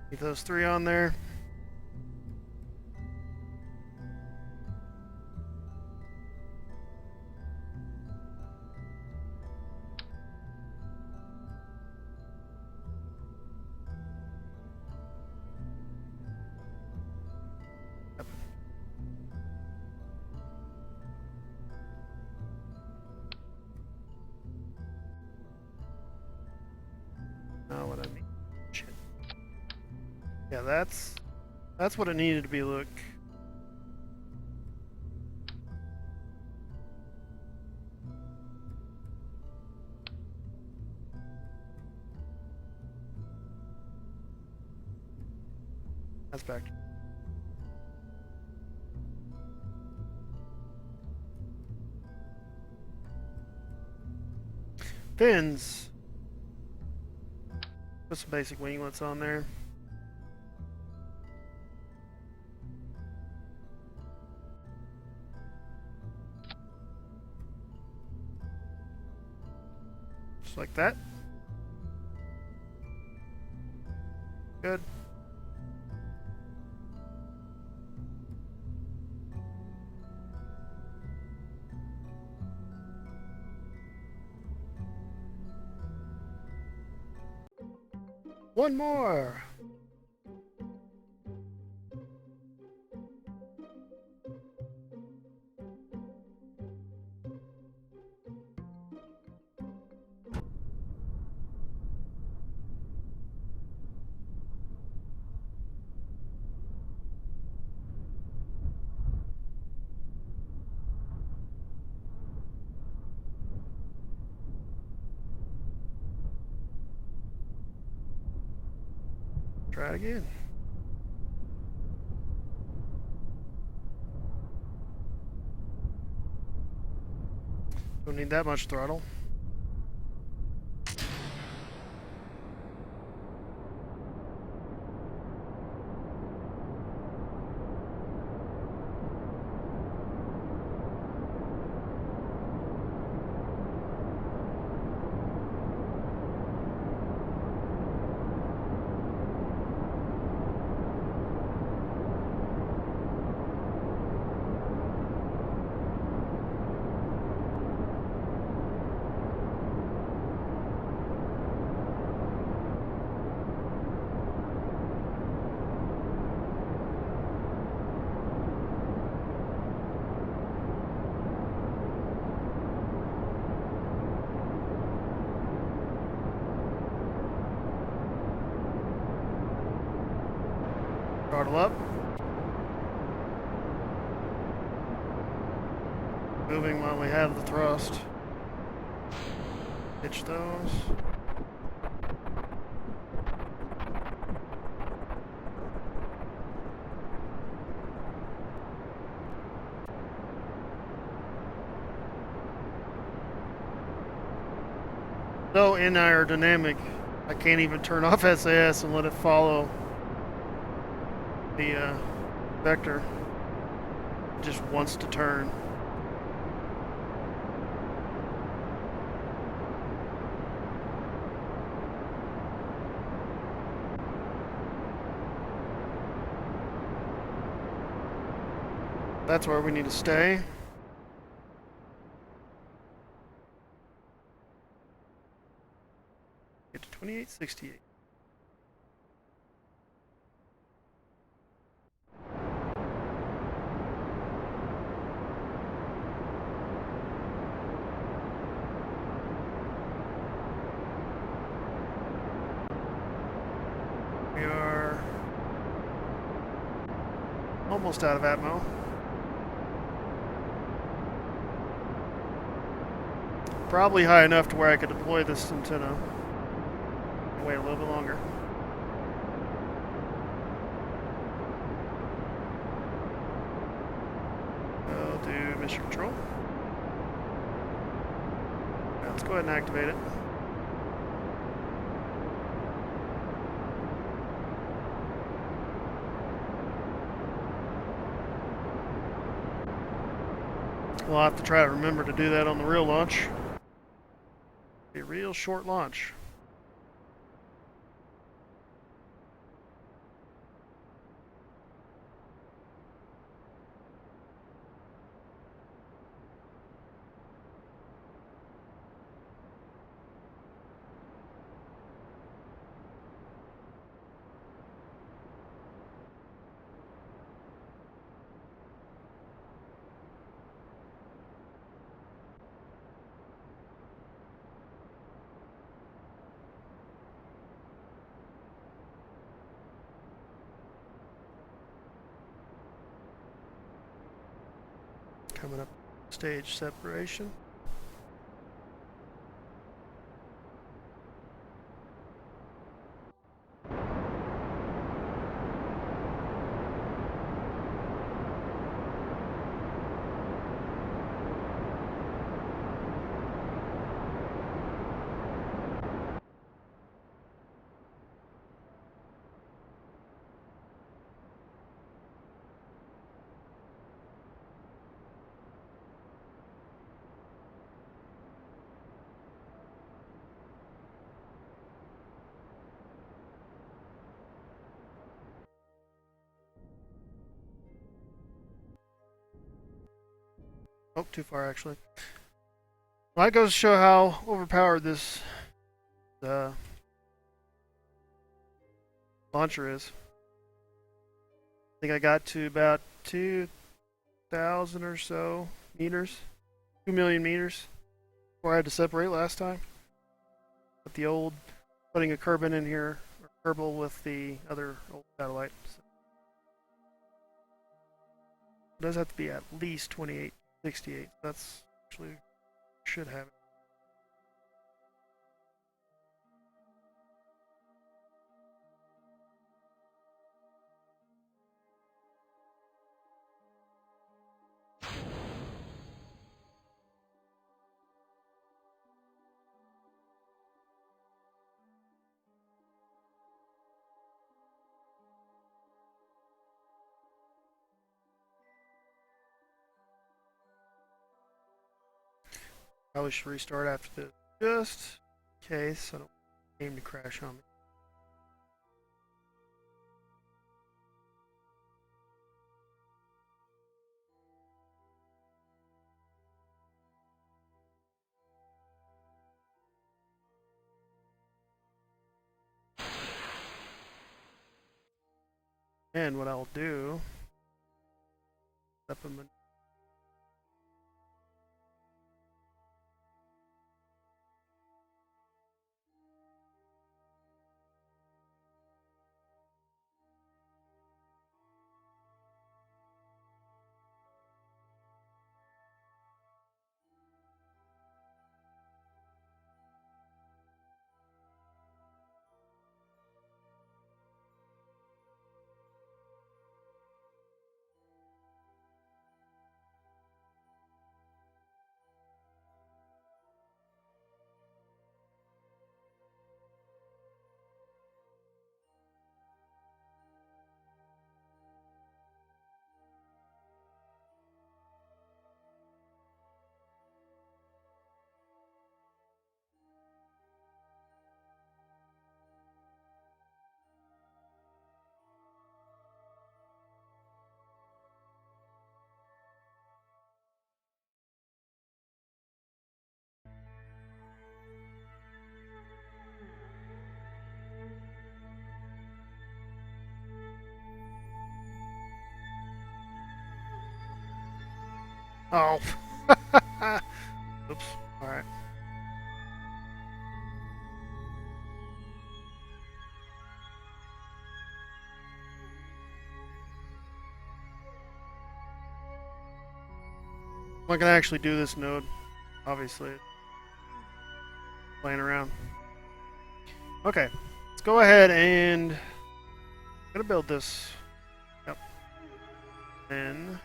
Keep those 3 on there. Now what I mean. Shit. Yeah, that's what it needed to be. Look. That's back. Fins. Put some basic winglets on there. Just like that. Good. One more. Try it again. Don't need that much throttle. Throttle up. Moving while we have the thrust. Pitch those. So in aerodynamic, I can't even turn off SAS and let it follow the vector. It just wants to turn. That's where we need to stay. Get to 2868. We are almost out of ammo. Probably high enough to where I could deploy this antenna. Wait a little bit longer. I'll do mission control. Right, let's go ahead and activate it. We'll have to try to remember to do that on the real launch. Be a real short launch. Coming up, stage separation. Oh, too far actually. Well, that goes to show how overpowered this launcher is. I think I got to about 2,000 or so meters, 2 million meters before I had to separate last time. With the old, putting a Kerbin in here, or Kerbal with the other old satellite. So it does have to be at least 2868. That's actually should have it. Probably should restart after this, just in case I don't aim to crash on me. And what I'll do, up in the oh, oops. All right. I'm not gonna actually do this node, obviously. Playing around. Okay, let's go ahead and I'm gonna build this. Yep. Then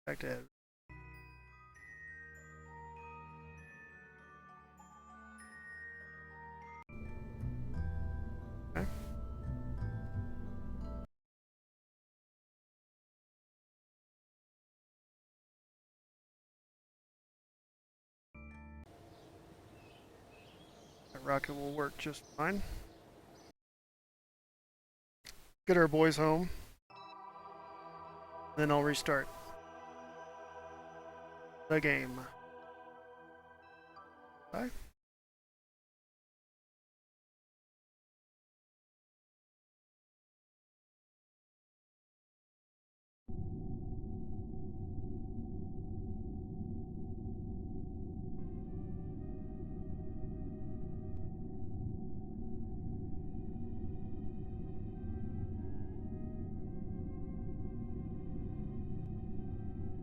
back to head. Okay. That rocket will work just fine. Get our boys home. Then I'll restart the game. Bye.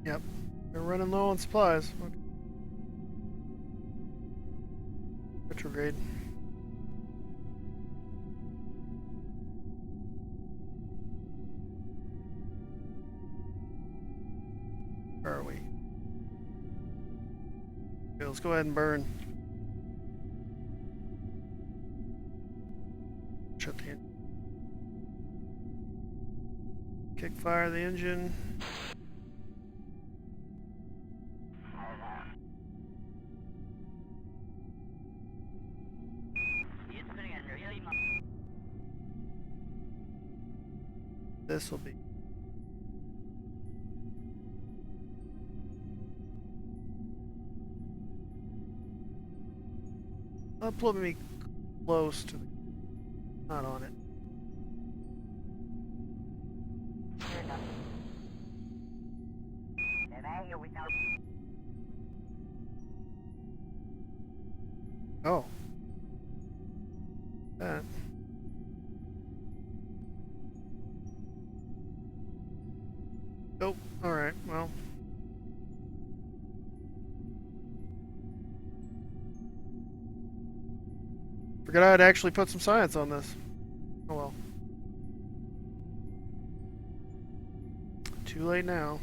Yep. They're running low on supplies. Okay. Retrograde. Where are we? Okay, let's go ahead and burn. Shut the engine. Kick fire the engine. This will be. I'll put me close to the. Not on it. Oh. That. Oh, alright, well. Forgot I'd actually put some science on this. Oh well. Too late now.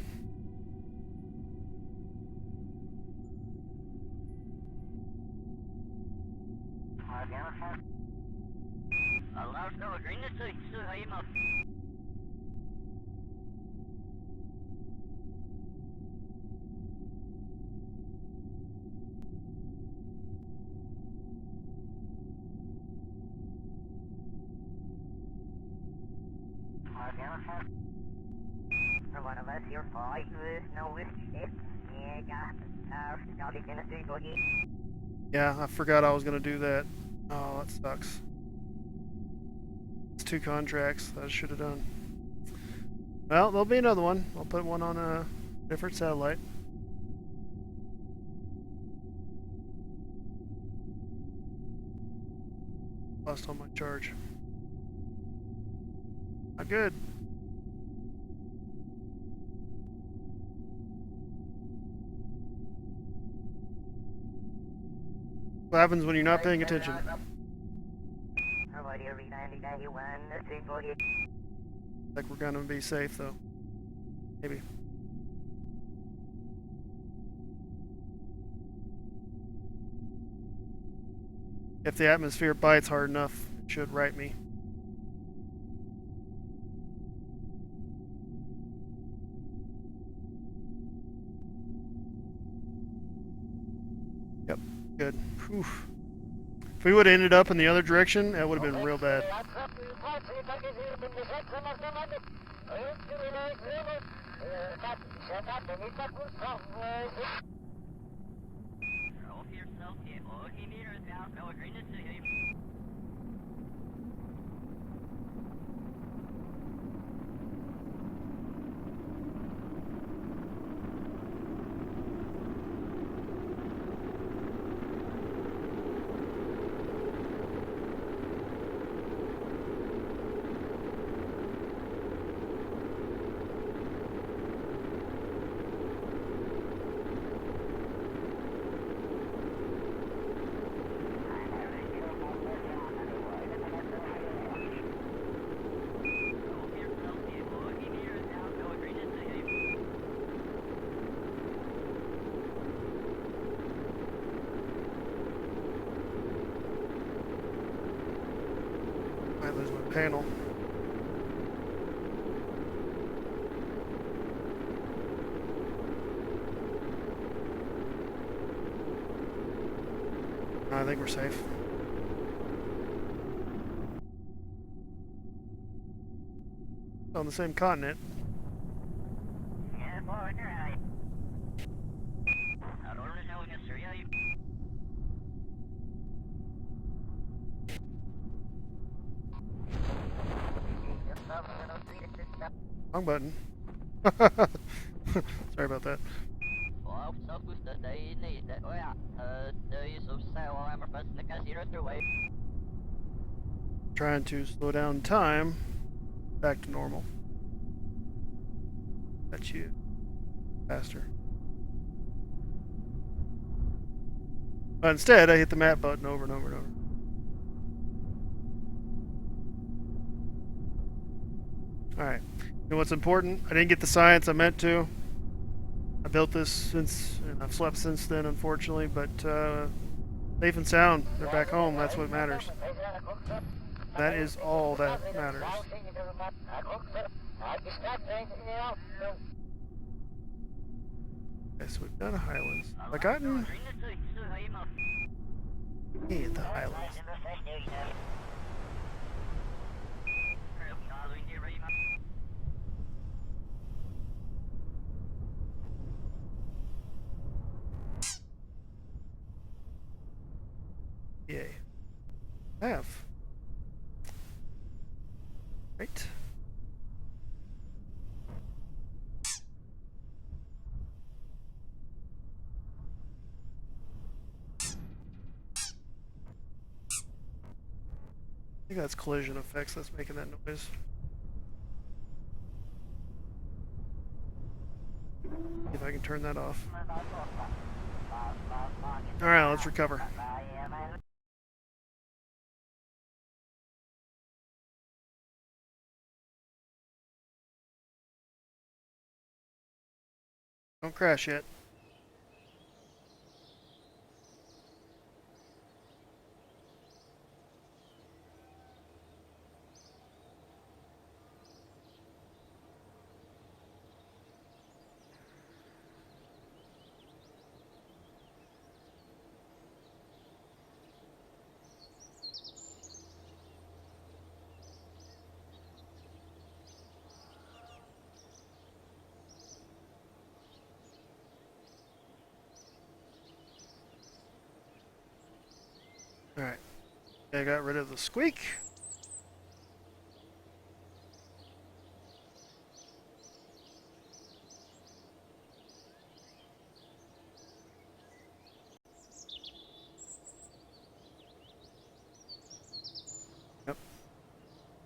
Yeah, I forgot I was gonna do that. Oh, that sucks. It's 2 contracts that I should have done. Well, there'll be another one. I'll put one on a different satellite. Lost all my charge. Not good. What happens when you're not paying attention? Like we're gonna be safe though. Maybe. If the atmosphere bites hard enough, it should right me. Yep, good. Whew. If we would have ended up in the other direction, that would have been real bad. might lose my panel. I think we're safe. On the same continent. Wrong button. Sorry about that. Trying to slow down time. Back to normal. That's you. Faster. But instead, I hit the map button over and over and over. Alright. You know what's important? I didn't get the science I meant to. I built this since, and I've slept since then, unfortunately, but safe and sound. They're back home. That's what matters. That is all that matters. Okay, so we've done Highlands. I've gotten... Hey, at the Highlands. Yay. I have. Right. I think that's collision effects that's making that noise. See if I can turn that off. Alright, let's recover. Don't crash yet. Alright. I got rid of the squeak. Yep.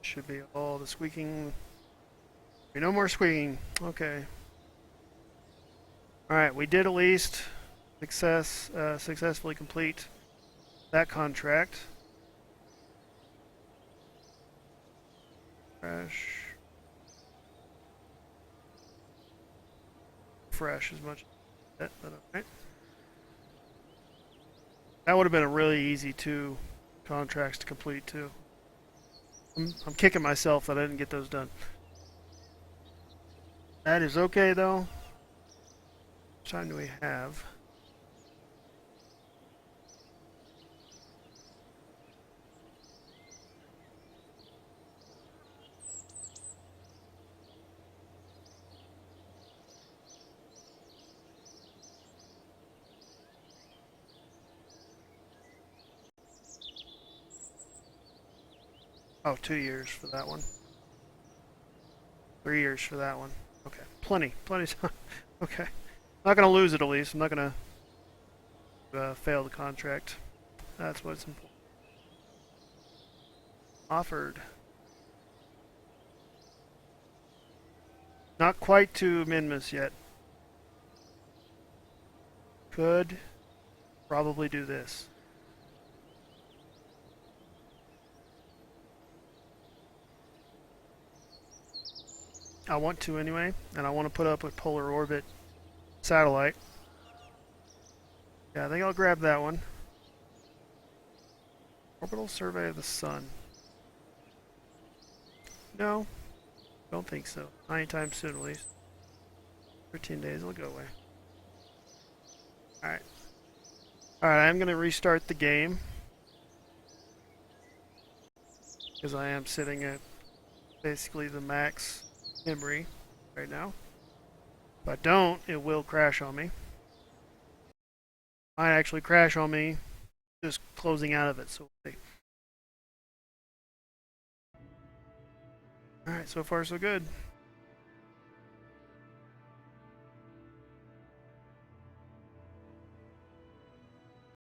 Should be all the squeaking. No more squeaking. Okay. Alright, we did at least successfully complete that contract. Fresh as much as that, but alright. That would have been a really easy 2 contracts to complete too. I'm kicking myself that I didn't get those done. That is okay though. How much time do we have? Oh, 2 years for that one. 3 years for that one. Okay, plenty of time. Okay, not gonna lose it at least. I'm not gonna fail the contract. That's what's important. Offered. Not quite to Minmus yet. Could probably do this. I want to anyway, and I want to put up a polar orbit satellite. Yeah, I think I'll grab that one. Orbital survey of the sun. No, don't think so. Not anytime soon, at least. 13 days, it'll go away. Alright. Alright, I'm going to restart the game. Because I am sitting at basically the max memory right now. If I don't, it will crash on me. Might actually crash on me just closing out of it. So, alright, so far so good.